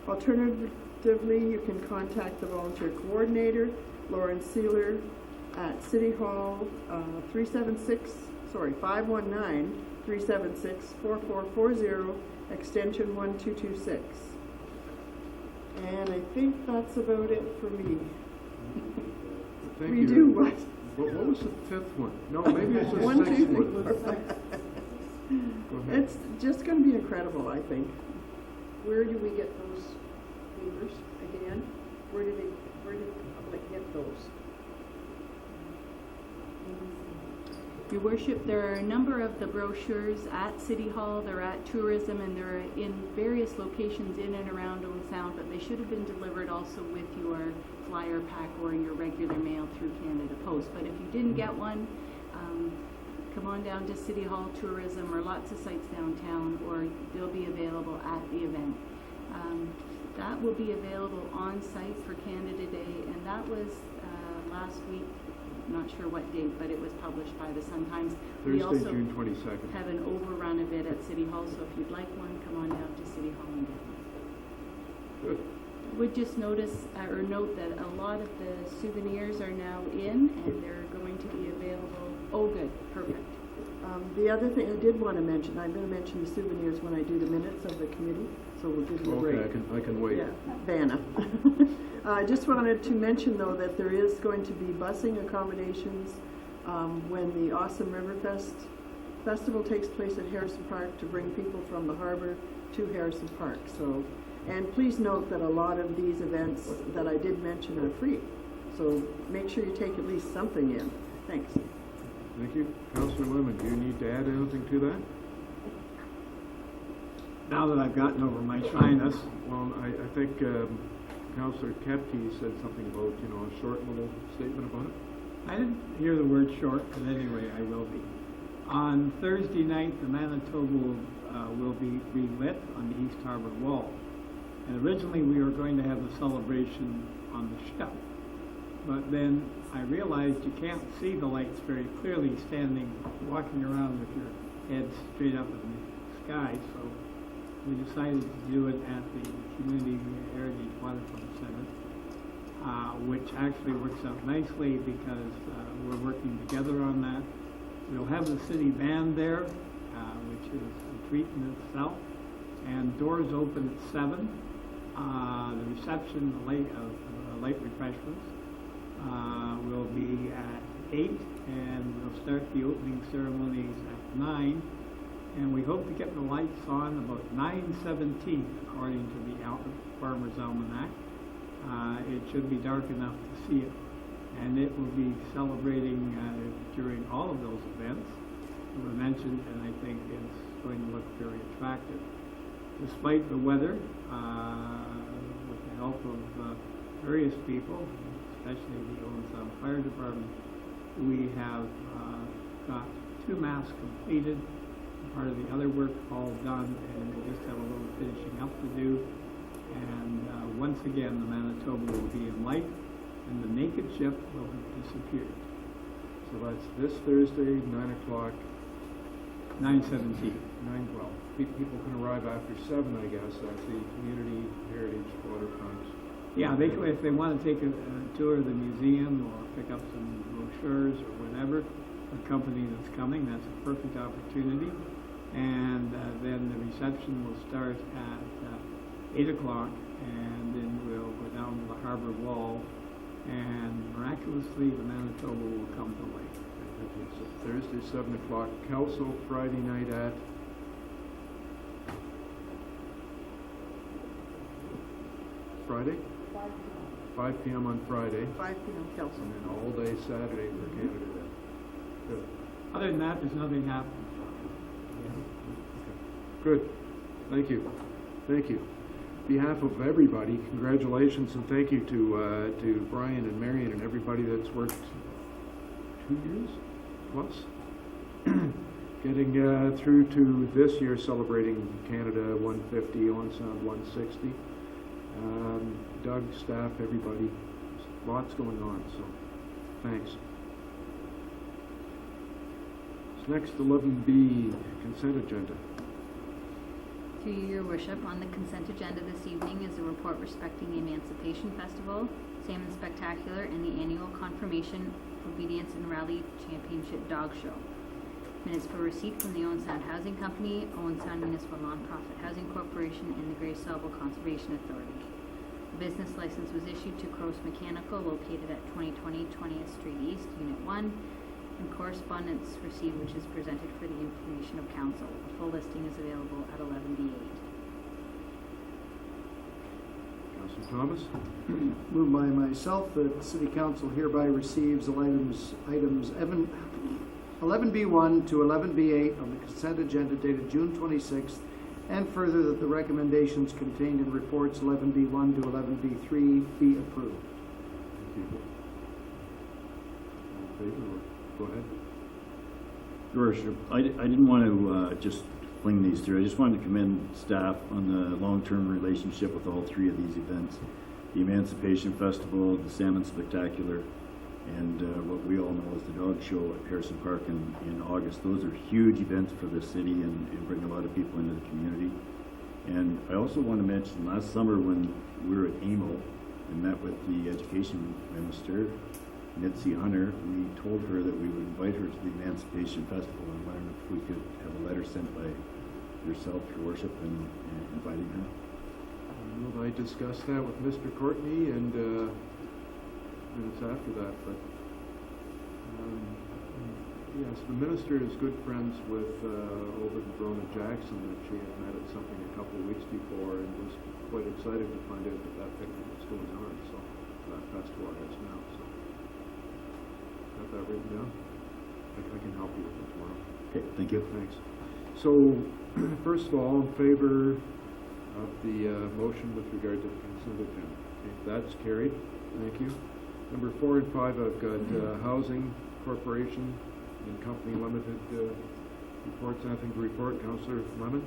Alternatively, you can contact the volunteer coordinator, Lauren Sealer, at City Hall 519-376-4440, extension 1226. And I think that's about it for me. Thank we you. do what? What was the fifth one? No, maybe it's the One, sixth two, one. three, four, five. Go ahead. It's just going to be incredible, I think. Where do we get those papers again? Where did the public get those? Your Worship, there are a number of the brochures at City Hall, they're at Tourism, and they're in various locations in and around Owen Sound, but they should have been delivered also with your flyer pack or your regular mail through Canada Post. But if you didn't get one, come on down to City Hall, Tourism, or lots of sites downtown, or they'll be available at the event. That will be available on site for Canada Day, and that was last week. Not sure what date, but it was published by the Sun-Times. We Thursday, also June 22nd. have an overrun of it at City Hall, so if you'd like one, come on down to City Hall and get one. Good. Would just notice or note that a lot of the souvenirs are now in, and they're going to be available. Oh, good, perfect. The other thing I did want to mention, I'm going to mention the souvenirs when I do the minutes of the committee, so we'll give you a break. Okay, I can wait. Yeah, Vanna. I just wanted to mention, though, that there is going to be busing accommodations when the Awesome River Festival takes place at Harrison Park to bring people from the harbor to Harrison Park. So, and please note that a lot of these events that I did mention are free. So make sure you take at least something in. Thanks. Thank you. Councillor Lemon, do you need to add anything to that? Now that I've gotten over my shyness. Well, I think Councillor Kepke said something about, a short little statement about it. I didn't hear the word short, but anyway, I will be. On Thursday night, the Manitoba will be relit on the East Harbor Wall. And originally we were going to have the celebration on the shelf. But then I realized you can't see the lights very clearly walking around with your head straight up in the sky. So we decided to do it at the Community Heritage Waterfront Center, which actually works out nicely because we're working together on that. We'll have the city band there, which is a treat in itself, and doors open at 7. The reception, light refreshments, will be at 8, and we'll start the opening ceremonies at 9. And we hope to get the lights on about 9:17, according to the Farmer's Almanac. It should be dark enough to see it. And it will be celebrating during all of those events Councilor mentioned, and I think it's going to look very attractive. Despite the weather, with the help of various people, especially the Owen Sound Fire Department, we have got 2 masts completed, part of the other work all done, and we just have a little finishing up to do. And once again, the Manitoba will be in light, and the naked ship will have disappeared. So that's this Thursday, 9 o'clock. 9/17. 9/12. People can arrive after 7, I guess, at the Community Heritage Waterfront. Yeah, they can, if they want to take a tour of the museum or pick up some brochures or whatever, a company that's coming, that's a perfect opportunity. And then the reception will start at 8 o'clock, and then we'll go down to the harbor wall, and miraculously the Manitoba will come to light. So Thursday, 7 o'clock. Kelso, Friday night at? Friday? 5 p.m. on Friday. 5 p.m. Kelso. And then all day Saturday for Canada Day. Good. Other than that, there's nothing happening. Good. Thank you. Thank you. On behalf of everybody, congratulations and thank you to Brian and Marion and everybody that's worked 2 years plus getting through to this year celebrating Canada 150, Owen Sound 160. Doug, staff, everybody, lots going on, so thanks. So next, 11B, consent agenda. Through you, Your Worship, on the consent agenda this evening is a report respecting the Emancipation Festival, Salmon Spectacular, and the annual Confirmation, Obedience, and Rally Championship Dog Show. Minutes for receipt from the Owen Sound Housing Company, Owen Sound Municipal Nonprofit Housing Corporation, and the Grace Sawville Conservation Authority. The business license was issued to Cross Mechanical, located at 2020 20th Street East, Unit 1, and correspondence received which is presented for the information of council. A full listing is available at 11B8. Councilor Thomas? Moved by myself that City Council hereby receives items 11B1 to 11B8 on the consent agenda dated June 26th, and further that the recommendations contained in reports 11B1 to 11B3 be approved. Thank you. All in favor? Go ahead. Your Worship, I didn't want to just fling these through. I just wanted to commend staff on the long-term relationship with all 3 of these events. The Emancipation Festival, the Salmon Spectacular, and what we all know as the Dog Show at Harrison Park in August. Those are huge events for the city and bring a lot of people into the community. And I also want to mention last summer when we were at AMO and met with the Education Minister, Mitzi Hunter, we told her that we would invite her to the Emancipation Festival and wondered if we could have a letter sent by yourself, Your Worship, and inviting her. Well, I discussed that with Mr. Courtney and minutes after that, but yes, the minister is good friends with Ovid and Brona Jackson that she had met at something a couple of weeks before and was quite excited to find out that picnic was going on, so that festival is now, so got that written down? I can help you with it tomorrow. Okay, thank you. Thanks. So, first of all, in favor of the motion with regard to the consent agenda. Okay, that's carried. Thank you. Number 4 and 5, I've got Housing Corporation and Company Limited reports. Anything to report, Councillor Lemon?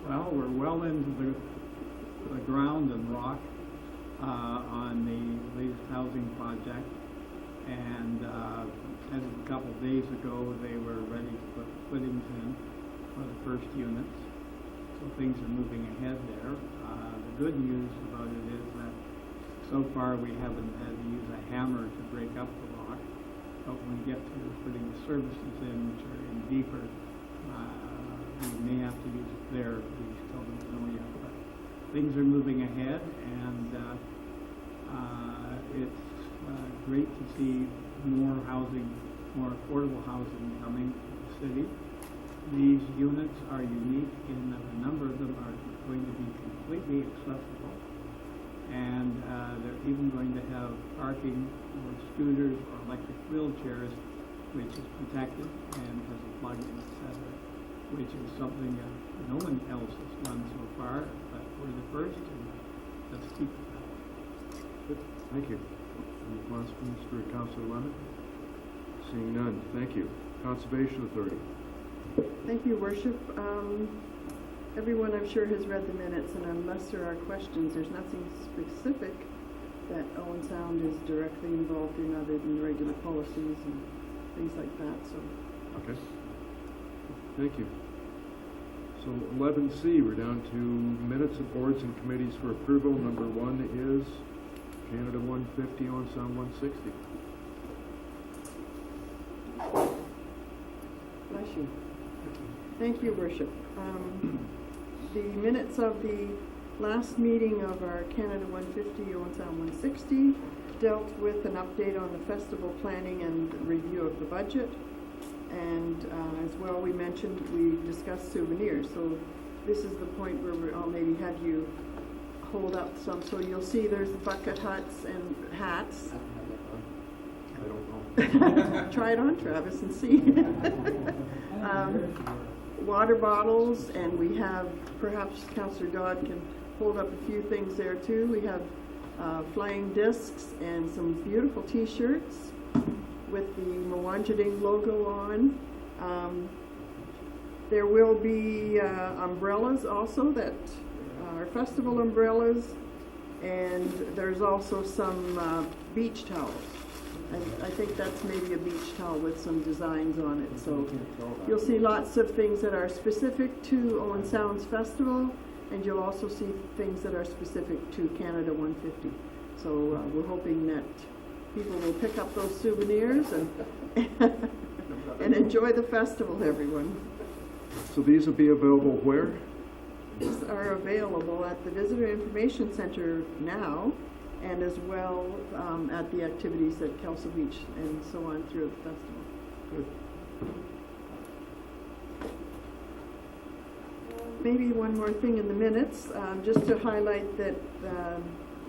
Well, we're well into the ground and rock on the latest housing project, and as of a couple of days ago, they were ready to put footings in for the first units. So things are moving ahead there. The good news about it is that so far we haven't had to use a hammer to break up the rock, but when we get to putting the services in, which are in deeper, we may have to use it there. We still don't know yet, but things are moving ahead, and it's great to see more housing, more affordable housing coming to the city. These units are unique in that a number of them are going to be completely accessible, and they're even going to have parking for scooters or electric wheelchairs which is protected and has a plug in the center, which is something that no one else has done so far, but we're the first, and let's keep it that way. Good, thank you. Any questions for Councilor Lemon? Seeing none, thank you. Conservation Authority. Thank you, Worship. Everyone, I'm sure, has read the minutes, and unless there are questions, there's nothing specific that Owen Sound is directly involved in other than regular policies and things like that, so. Okay. Thank you. So 11C, we're down to minutes of boards and committees for approval. Number 1 is Canada 150, Owen Sound 160. Bless you. Thank you, Worship. The minutes of the last meeting of our Canada 150, Owen Sound 160 dealt with an update on the festival planning and review of the budget. And as well, we mentioned, we discussed souvenirs. So this is the point where I'll maybe have you hold up some. So you'll see there's bucket hats and hats. I don't know. Try it on, Travis, and see. Water bottles, and we have, perhaps Councillor Dodd can hold up a few things there too. We have flying discs and some beautiful t-shirts with the Mwanjading logo on. There will be umbrellas also that are festival umbrellas, and there's also some beach towels. I think that's maybe a beach towel with some designs on it. So you'll see lots of things that are specific to Owen Sound's festival, and you'll also see things that are specific to Canada 150. So we're hoping that people will pick up those souvenirs and enjoy the festival, everyone. So these will be available where? These are available at the Visitor Information Center now, and as well at the activities at Kelso Beach and so on through the festival. Good. Maybe one more thing in the minutes, just to highlight that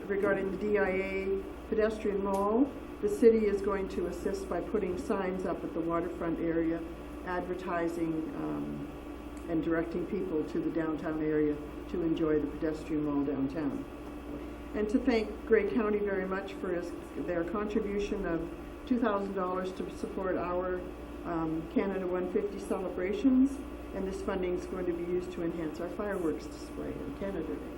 regarding the DIA pedestrian mall, the city is going to assist by putting signs up at the waterfront area, advertising and directing people to the downtown area to enjoy the pedestrian mall downtown. And to thank Grey County very much for their contribution of $2,000 to support our Canada 150 celebrations, and this funding is going to be used to enhance our fireworks display on Canada Day.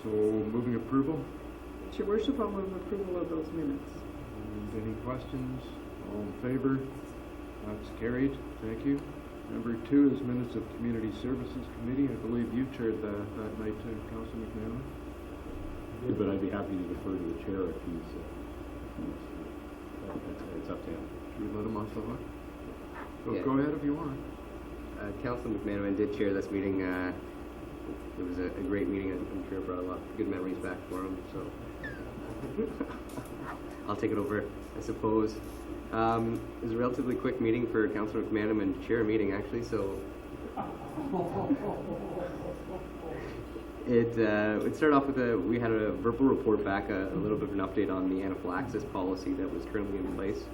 So moving approval? It's your worship, I'll move approval of those minutes. And any questions? All in favor? That's carried. Thank you. Number 2 is minutes of Community Services Committee. I believe you chaired that night, Councilor McMahon. I did, but I'd be happy to defer to the chair if he's it's up to him. Should we let him off the hook? Yeah. Go ahead if you want. Councilor McMahon did chair this meeting. It was a great meeting. I'm sure it brought a lot of good memories back for him. So I'll take it over, I suppose. It was a relatively quick meeting for Councillor McMahon and chair a meeting, actually, so it started off with we had a verbal report back, a little bit of an update on the anaphylaxis policy that was currently in place.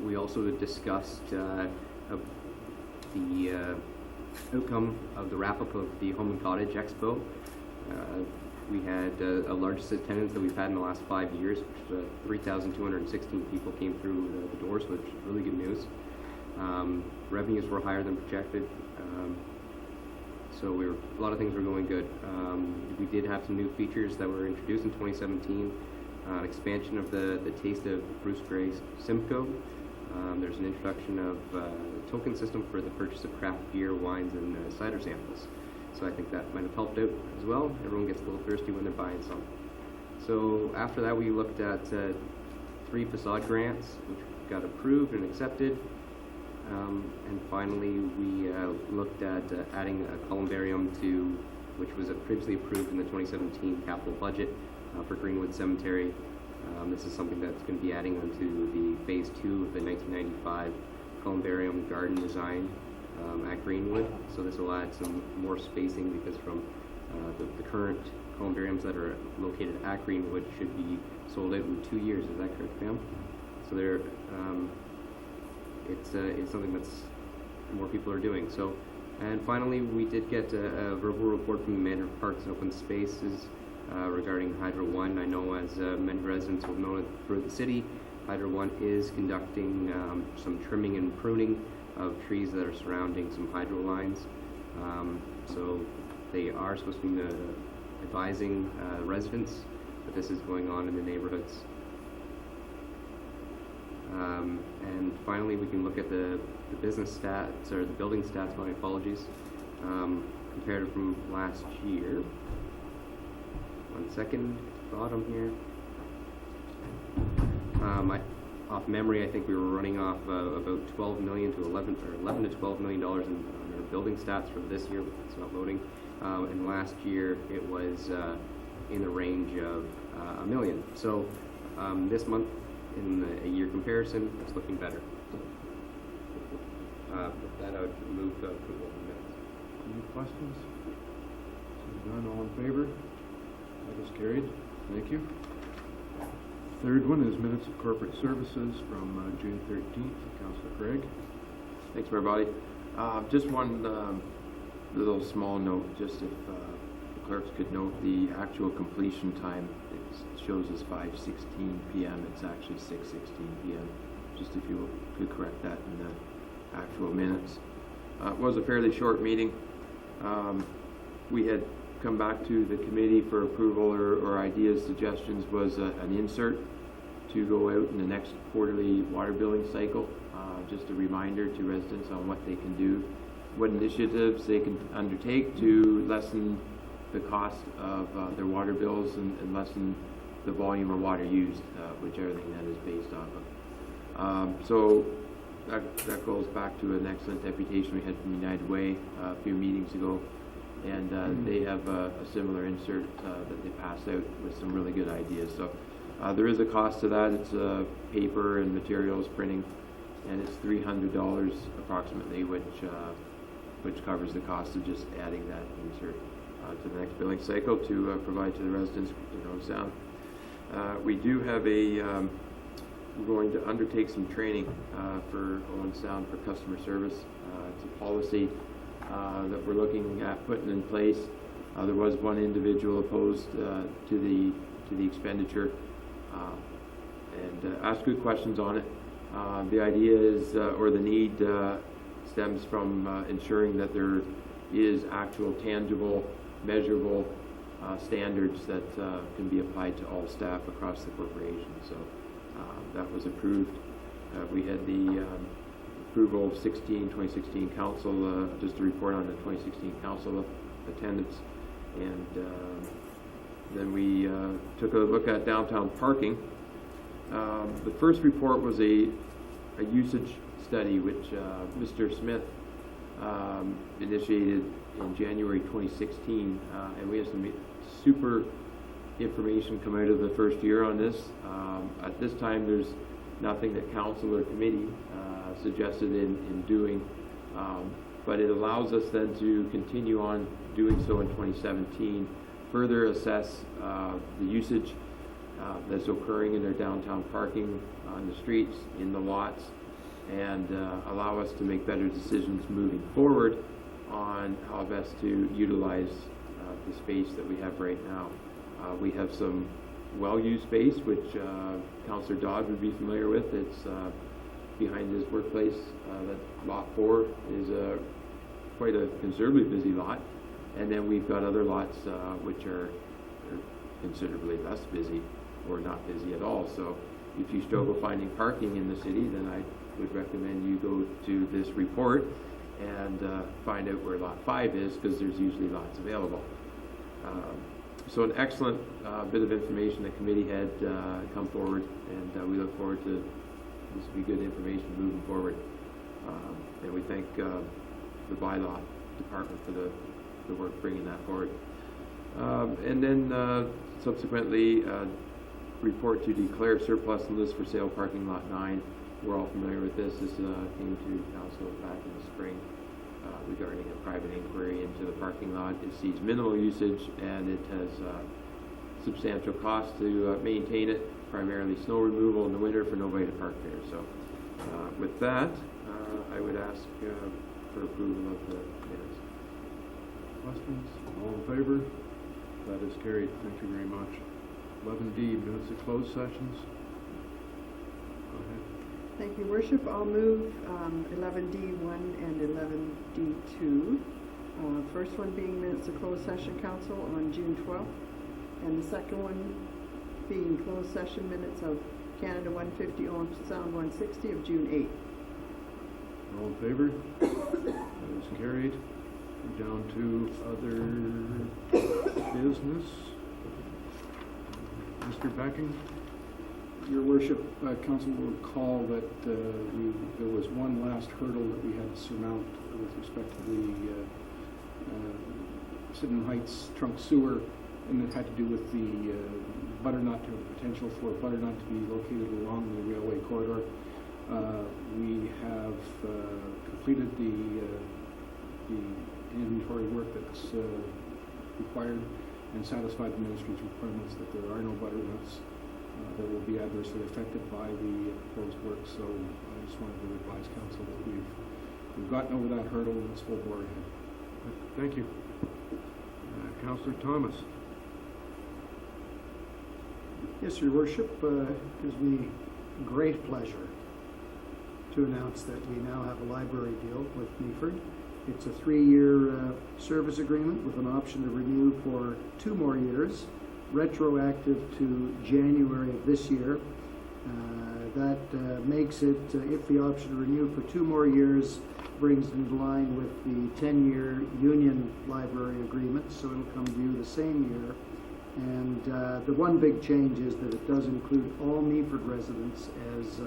We also discussed the outcome of the wrap-up of the Home and Cottage Expo. We had a largest attendance that we've had in the last 5 years, which was 3,216 people came through the doors, which is really good news. Revenues were higher than projected, so a lot of things were going good. We did have some new features that were introduced in 2017, expansion of the Taste of Bruce Gray's Simcoe. There's an introduction of a token system for the purchase of craft beer, wines, and cider samples. So I think that might have helped out as well. Everyone gets a little thirsty when they're buying some. So after that, we looked at 3 facade grants, which got approved and accepted. And finally, we looked at adding a columbarium to, which was previously approved in the 2017 capital budget for Greenwood Cemetery. This is something that's going to be adding onto the phase 2 of the 1995 columbarium garden design at Greenwood. So this will add some more spacing, because from the current columbariums that are located at Greenwood should be sold out in 2 years. Is that correct, ma'am? So they're, it's something that's more people are doing. So, and finally, we did get a verbal report from the Manager of Parks and Open Spaces regarding Hydro One. I know, as many residents will know throughout the city, Hydro One is conducting some trimming and pruning of trees that are surrounding some hydro lines. So they are supposed to be advising residents that this is going on in the neighborhoods. And finally, we can look at the business stats, or the building stats, my apologies, compared from last year. 1 second, bottom here. Off memory, I think we were running off about 12 million to 11 to 12 million dollars in our building stats for this year, but it's not loading. And last year it was in the range of $1 million. So this month, in a year comparison, it's looking better. With that, I would move the approval of the minutes. Any questions? Seeing none, all in favor? That is carried. Thank you. Third one is minutes of corporate services from June 13th. Councillor Craig. Thanks, Mayor Body. Just one little small note, just if the clerks could note the actual completion time. It shows as 5:16 p.m. It's actually 6:16 p.m. Just if you could correct that in the actual minutes. It was a fairly short meeting. We had come back to the committee for approval or ideas, suggestions was an insert to go out in the next quarterly water billing cycle. Just a reminder to residents on what they can do, what initiatives they can undertake to lessen the cost of their water bills and lessen the volume of water used, which everything that is based off of. So that goes back to an excellent deputation we had from United Way a few meetings ago. And they have a similar insert that they passed out with some really good ideas. So there is a cost to that. It's paper and materials, printing, and it's $300 approximately, which covers the cost of just adding that insert to the next billing cycle to provide to the residents in Owen Sound. We do have we're going to undertake some training for Owen Sound for customer service. It's a policy that we're looking at putting in place. There was one individual opposed to the expenditure and asked good questions on it. The idea is, or the need stems from ensuring that there is actual, tangible, measurable standards that can be applied to all staff across the corporation. So that was approved. We had the approval of 2016 council, just a report on the 2016 council attendance. And then we took a look at downtown parking. The first report was a usage study which Mr. Smith initiated in January 2016, and we have some super information come out of the first year on this. At this time, there's nothing that council or committee suggested in doing, but it allows us then to continue on doing so in 2017, further assess the usage that's occurring in their downtown parking on the streets, in the lots, and allow us to make better decisions moving forward on how best to utilize the space that we have right now. We have some well-used space, which Councillor Dodd would be familiar with. It's behind his workplace. That lot 4 is quite a considerably busy lot. And then we've got other lots which are considerably less busy or not busy at all. So if you struggle finding parking in the city, then I would recommend you go to this report and find out where lot 5 is, because there's usually lots available. So an excellent bit of information the committee had come forward, and we look forward to this will be good information moving forward. And we thank the Bylaw department for the work bringing that forward. And then subsequently, report to declare surplus and list for sale parking lot 9. We're all familiar with this. This came to council back in the spring. regarding a private inquiry into the parking lot. It sees minimal usage, and it has substantial cost to maintain it, primarily snow removal in the winter for nobody to park there. So with that, I would ask for approval of the minutes. Questions? All in favor? That is carried. Thank you very much. 11D, minutes of closed sessions. Go ahead. Thank you, Worship. I'll move 11D1 and 11D2. First one being minutes of closed session, Council, on June 12th. And the second one being closed session minutes of Canada 150, Owen Sound 160 of June 8th. All in favor? That is carried. We're down to other business. Mr. Becking? Your Worship, Council will recall that there was one last hurdle that we had to surmount with respect to the Sydenham Heights trunk sewer, and it had to do with the butternut, or potential for butternut to be located along the railway corridor. We have completed the inventory work that's required and satisfied the ministry's requirements that there are no butternuts that will be adversely affected by the proposed work. So I just wanted to advise council that we've gotten over that hurdle and it's full bore ahead. Thank you. Councillor Thomas. Yes, Your Worship, gives me great pleasure to announce that we now have a library deal with Meaford. It's a 3-year service agreement with an option to renew for 2 more years, retroactive to January of this year. That makes it, if the option to renew for 2 more years, brings it into line with the 10-year union library agreement, so it'll come due the same year. And the one big change is that it does include all Meaford residents as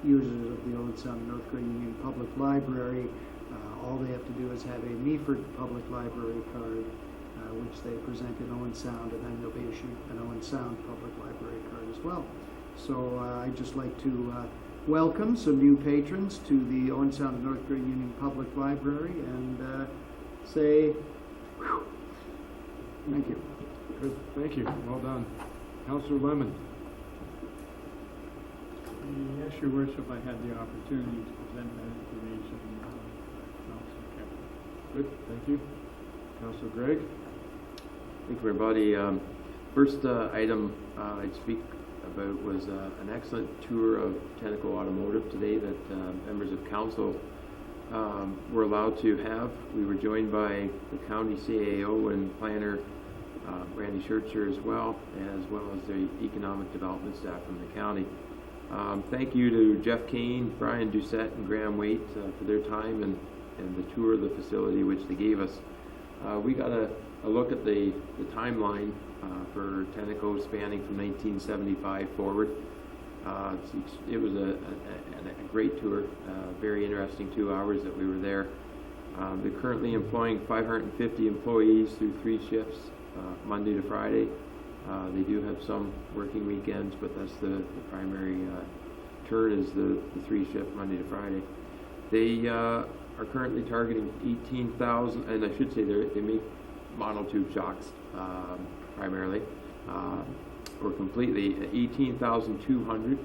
users of the Owen Sound North Grey Union Public Library. All they have to do is have a Meaford Public Library card, which they present in Owen Sound, and then they'll be issued an Owen Sound Public Library card as well. So I'd just like to welcome some new patrons to the Owen Sound and North Grey Union Public Library and say, whew, thank you. Good. Thank you. Well done. Councillor Lemon. Yes, Your Worship, I had the opportunity to present that information. Good. Thank you. Councillor Gregg. Thank you, everybody. First item I'd speak about was an excellent tour of Tenneco Automotive today that members of council were allowed to have. We were joined by the county CAO and planner Randy Schertzer as well as the economic development staff from the county. Thank you to Jeff Kane, Brian Doucette, and Graham Waite for their time and the tour of the facility which they gave us. We got a look at the timeline for Tenneco spanning from 1975 forward. It was a great tour, very interesting 2 hours that we were there. They're currently employing 550 employees through 3 shifts, Monday to Friday. They do have some working weekends, but that's the primary turn is the 3-shift Monday to Friday. They are currently targeting 18,000, and I should say they make monotube shocks primarily, or completely. 18,200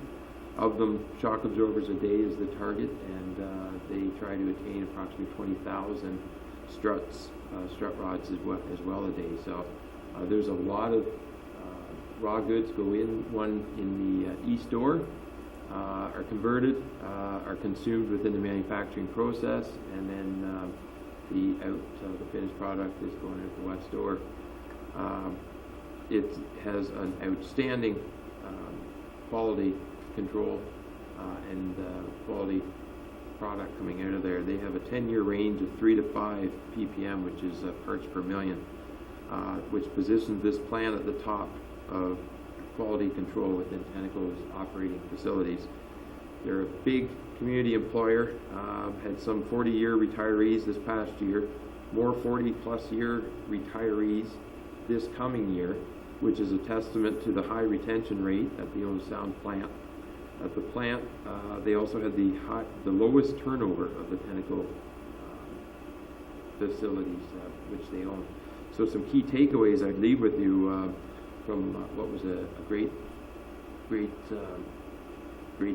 of them shock absorbers a day is the target, and they try to attain approximately 20,000 strut rods as well a day. So there's a lot of raw goods go in. One in the east door are converted, are consumed within the manufacturing process, and then the finished product is going out the west door. It has an outstanding quality control and quality product coming out of there. They have a 10-year range of 3 to 5 ppm, which is parts per million, which positions this plant at the top of quality control within Tenneco's operating facilities. They're a big community employer, had some 40-year retirees this past year, more 40-plus year retirees this coming year, which is a testament to the high retention rate at the Owen Sound plant. At the plant, they also had the lowest turnover of the Tenneco facilities which they own. So some key takeaways I'd leave with you from what was a great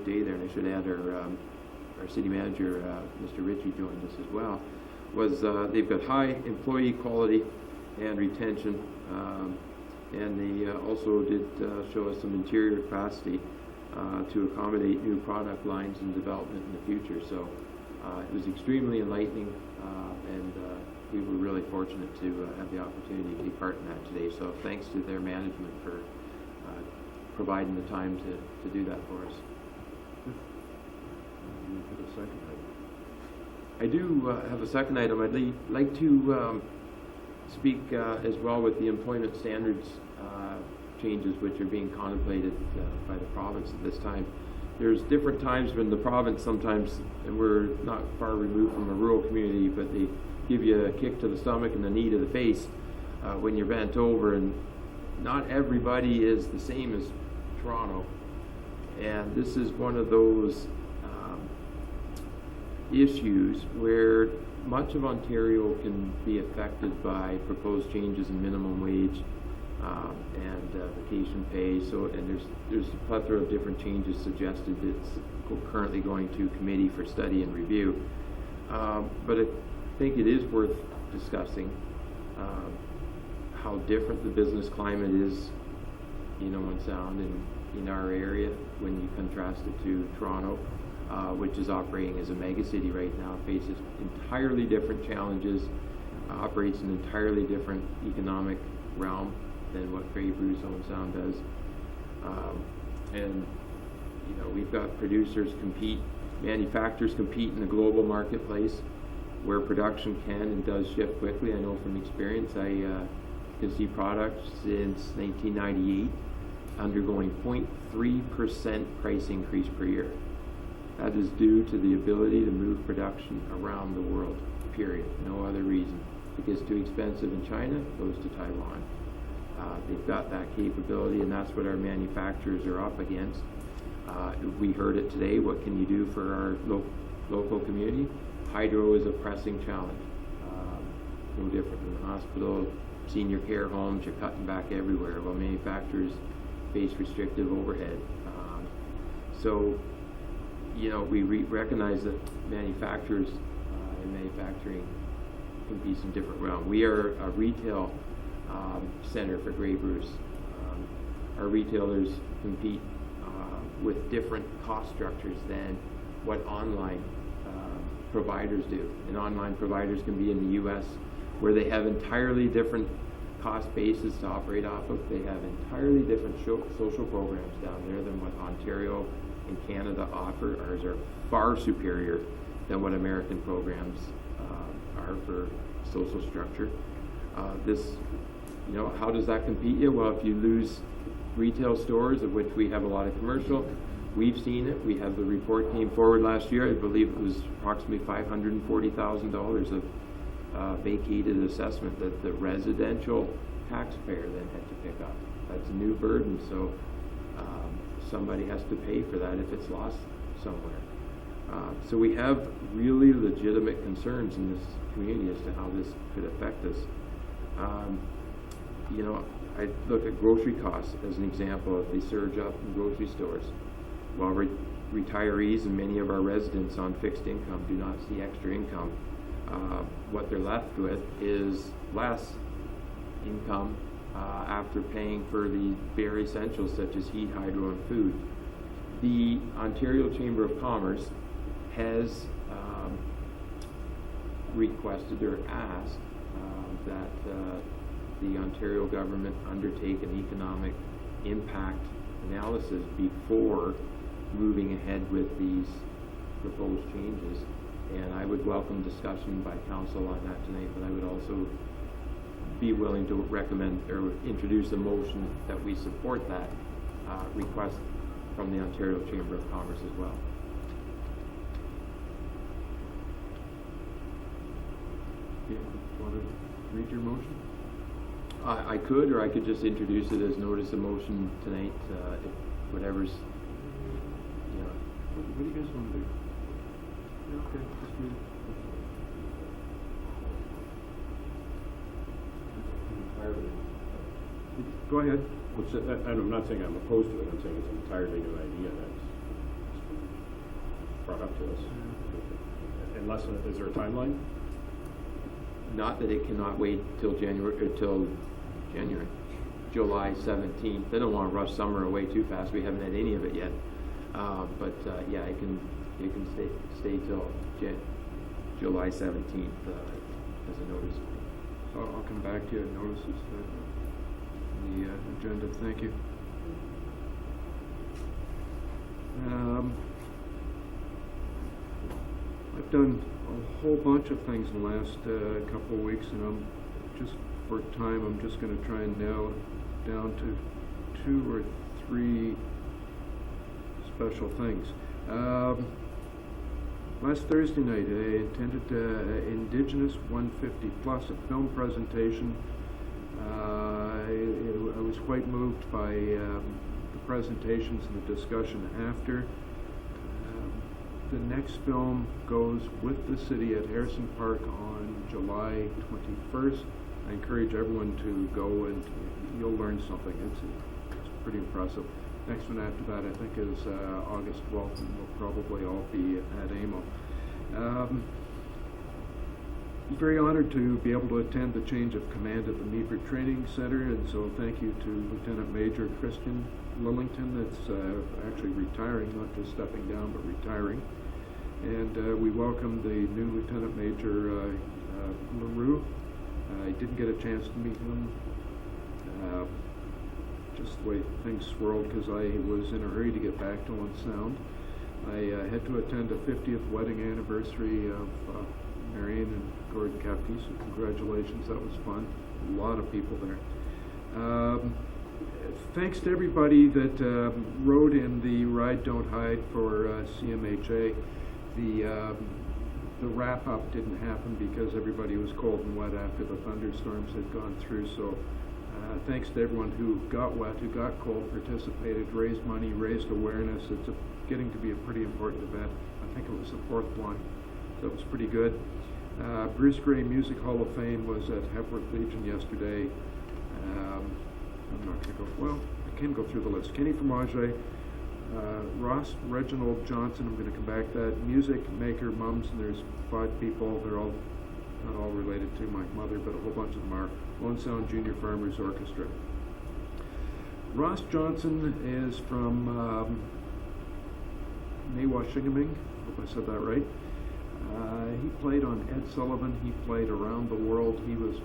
day there, and I should add our city manager, Mr. Ritchie, joined us as well, was they've got high employee quality and retention, and they also did show us some interior capacity to accommodate new product lines and development in the future. So it was extremely enlightening, and we were really fortunate to have the opportunity to be part in that today. So thanks to their management for providing the time to do that for us. I do have a second item. I'd like to speak as well with the employment standards changes which are being contemplated by the province at this time. There's different times when the province sometimes, and we're not far removed from a rural community, but they give you a kick to the stomach and a knee to the face when you're bent over, and not everybody is the same as Toronto. And this is one of those issues where much of Ontario can be affected by proposed changes in minimum wage and vacation pay. So, and there's a plethora of different changes suggested that's currently going to committee for study and review. But I think it is worth discussing how different the business climate is in Owen Sound and in our area when you contrast it to Toronto, which is operating as a megacity right now, faces entirely different challenges, operates in an entirely different economic realm than what Grey Bruce Owen Sound does. And you know, we've got producers compete, manufacturers compete in the global marketplace where production can and does shift quickly. I know from experience, I can see products since 1998 undergoing 0.3% price increase per year. That is due to the ability to move production around the world, period. No other reason. If it gets too expensive in China, it goes to Taiwan. They've got that capability, and that's what our manufacturers are up against. We heard it today. What can you do for our local community? Hydro is a pressing challenge. No different than the hospital, senior care homes, you're cutting back everywhere. Well, manufacturers face restrictive overhead. So, you know, we recognize that manufacturers and manufacturing can be some different realm. We are a retail center for Grey Bruce. Our retailers compete with different cost structures than what online providers do. And online providers can be in the U.S. where they have entirely different cost bases to operate off of. They have entirely different social programs down there than what Ontario and Canada offer. Ours are far superior than what American programs are for social structure. You know, how does that compete you? Well, if you lose retail stores, of which we have a lot of commercial, we've seen it. We have the report came forward last year. I believe it was approximately $540,000 of vacated assessment that the residential taxpayer then had to pick up. That's a new burden, so somebody has to pay for that if it's lost somewhere. So we have really legitimate concerns in this community as to how this could affect us. You know, I look at grocery costs as an example. If they surge up in grocery stores, while retirees and many of our residents on fixed income do not see extra income, what they're left with is less income after paying for the bare essentials such as heat, hydro, and food. The Ontario Chamber of Commerce has requested or asked that the Ontario government undertake an economic impact analysis before moving ahead with these proposed changes. And I would welcome discussion by council on that tonight, but I would also be willing to recommend or introduce a motion that we support that request from the Ontario Chamber of Commerce as well. Do you want to read your motion? I could, or I could just introduce it as notice of motion tonight, whatever's, you know. What do you guys want to do? Yeah, okay, just read it. Go ahead. I'm not saying I'm opposed to it, I'm saying it's an entirely new idea that's brought up to us. Unless, is there a timeline? Not that it cannot wait till July 17th. They don't want to rush summer away too fast. We haven't had any of it yet. Yeah, it can stay till July 17th as a notice. I'll come back to you. Notices the agenda. Thank you. I've done a whole bunch of things in the last couple of weeks, and I'm just for time. I'm just going to try and nail it down to 2 or 3 special things. Last Thursday night, I attended Indigenous 150 Plus, a film presentation. I was quite moved by the presentations and the discussion after. The next film goes with the city at Harrison Park on July 21st. I encourage everyone to go, and you'll learn something. It's pretty impressive. Next one after that, I think, is August 12th, and we'll probably all be at AMO. I'm very honored to be able to attend the change of command at the Meeper Training Center, and so thank you to Lieutenant Major Christian Lillington, that's actually retiring, not just stepping down, but retiring. And we welcome the new Lieutenant Major LaRue. I didn't get a chance to meet him, just the way things swirled, because I was in a hurry to get back to Owen Sound. I had to attend a 50th wedding anniversary of Marion and Gordon Capti, so congratulations, that was fun. A lot of people there. Thanks to everybody that rode in the Ride Don't Hide for CMHA. The wrap-up didn't happen because everybody was cold and wet after the thunderstorms had gone through, so thanks to everyone who got wet, who got cold, participated, raised money, raised awareness. It's getting to be a pretty important event. I think it was the 4th one, so it was pretty good. Bruce Gray Music Hall of Fame was at Hepworth Legion yesterday. I'm not going to go, well, I can go through the list. Kenny Fromage, Ross Reginald Johnson, I'm going to come back to that. Music Maker Mums, and there's 5 people. They're all not all related to my mother, but a whole bunch of them are. Lone Sound Junior Farmers Orchestra. Ross Johnson is from Nawashigaming. Hope I said that right. He played on Ed Sullivan. He played around the world. He was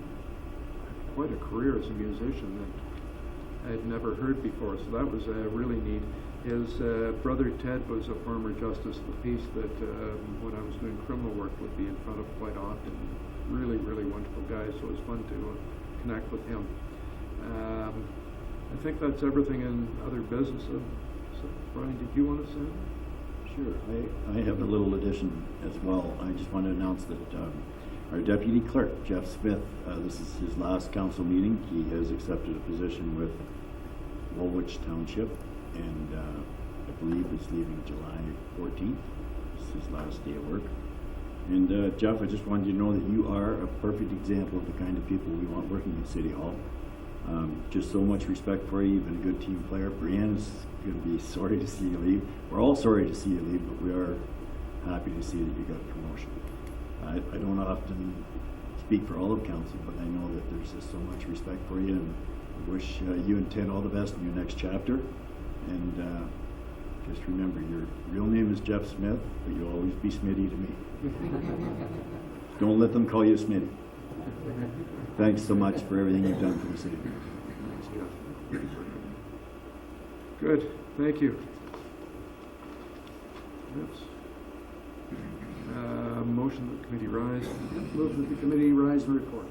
quite a career as a musician that I had never heard before, so that was really neat. His brother Ted was a former justice of the peace that when I was doing criminal work would be in front of quite often. Really, really wonderful guy, so it was fun to connect with him. I think that's everything in other business. So Brian, did you want to say? Sure. I have a little addition as well. I just want to announce that our Deputy Clerk, Jeff Smith, this is his last council meeting. He has accepted a position with Woolwich Township, and I believe is leaving July 14th. It's his last day of work. And Jeff, I just wanted you to know that you are a perfect example of the kind of people we want working in City Hall. Just so much respect for you. You've been a good team player. Brianne is going to be sorry to see you leave. We're all sorry to see you leave, but we are happy to see that you got a promotion. I don't often speak for all of council, but I know that there's just so much respect for you, and I wish you and Ted all the best in your next chapter. And just remember, your real name is Jeff Smith, but you'll always be Smitty to me. Don't let them call you Smitty. Thanks so much for everything you've done for the city. Good, thank you. Oops. Motion that the committee rise. Move that the committee rise and report.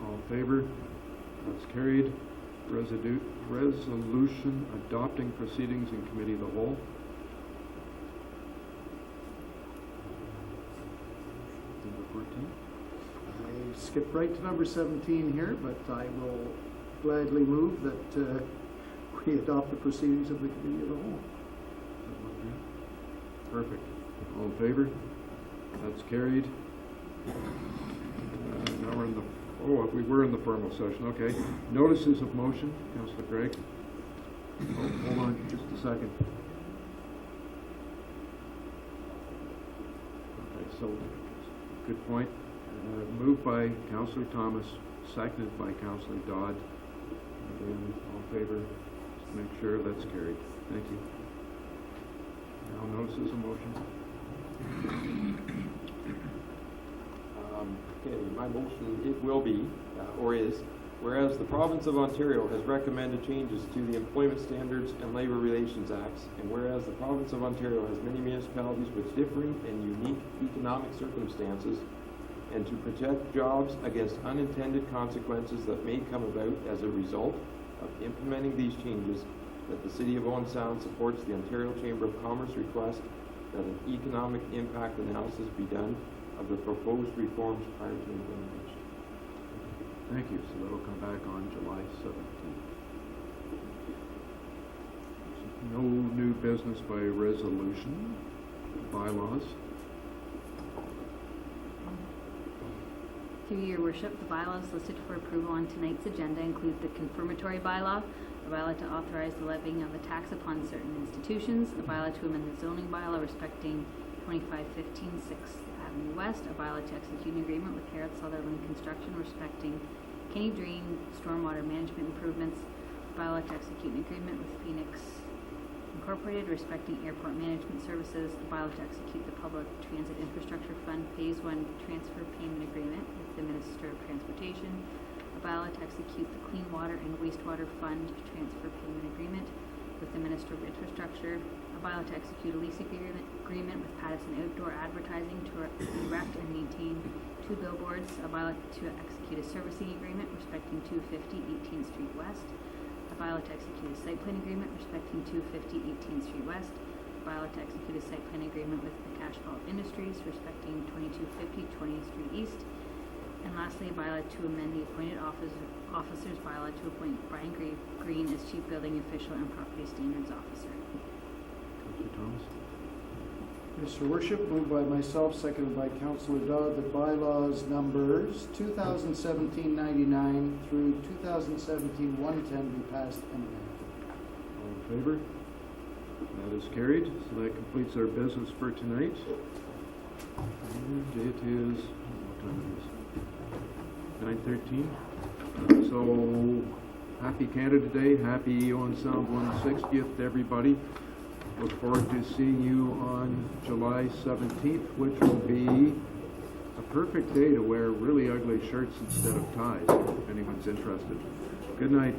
All in favor? That's carried. Resolution adopting proceedings in committee of the whole. Number 14. I skipped right to number 17 here, but I will gladly move that we adopt the proceedings of the committee of the whole. Perfect. All in favor? That's carried. Now we're on the Oh, we were in the formal session, okay. Notices of motion, Councillor Gregg. Oh, hold on just a second. Okay, so, good point. Moved by Councillor Thomas, seconded by Councillor Dodd. Again, all in favor, just make sure that's carried. Thank you. Now notices of motion. Okay, my motion, it will be, or is, whereas the province of Ontario has recommended changes to the Employment Standards and Labour Relations Acts, and whereas the province of Ontario has many municipalities with differing and unique economic circumstances, and to protect jobs against unintended consequences that may come about as a result of implementing these changes, that the City of Owen Sound supports the Ontario Chamber of Commerce request that an economic impact analysis be done of the proposed reforms prior to implementation. Thank you. So that'll come back on July 17th. No new business by resolution. Bylaws. Through your worship, the bylaws listed for approval on tonight's agenda include the confirmatory bylaw, a bylaw to authorize the levying of a tax upon certain institutions, a bylaw to amend the zoning bylaw respecting 2515 6th Avenue West, a bylaw to execute an agreement with Harrod Sutherland Construction respecting Kenny Drain stormwater management improvements, a bylaw to execute an agreement with Phoenix Incorporated respecting airport management services, a bylaw to execute the Public Transit Infrastructure Fund Phase 1 transfer payment agreement with the Minister of Transportation, a bylaw to execute the Clean Water and Wastewater Fund transfer payment agreement with the Minister of Infrastructure, a bylaw to execute a lease agreement with Pattison Outdoor Advertising to erect and maintain 2 billboards, a bylaw to execute a servicing agreement respecting 250 18th Street West, a bylaw to execute a site plan agreement respecting 250 18th Street West, a bylaw to execute a site plan agreement with the Cashfall Industries respecting 2250 20th Street East, and lastly, a bylaw to amend the appointed officers bylaw to appoint Brian Green as Chief Building Official and Property Standards Officer. Councillor Thomas. Yes, Your Worship, moved by myself, seconded by Councillor Dodd, that bylaws numbers 2017-99 through 2017-110 be passed and enacted. All in favor? That is carried. So that completes our business for tonight. And it is, what time it is? 9:13. So, happy Canada Day, happy Owen Sound 160th to everybody. Look forward to seeing you on July 17th, which will be a perfect day to wear really ugly shirts instead of ties, if anyone's interested. Good night.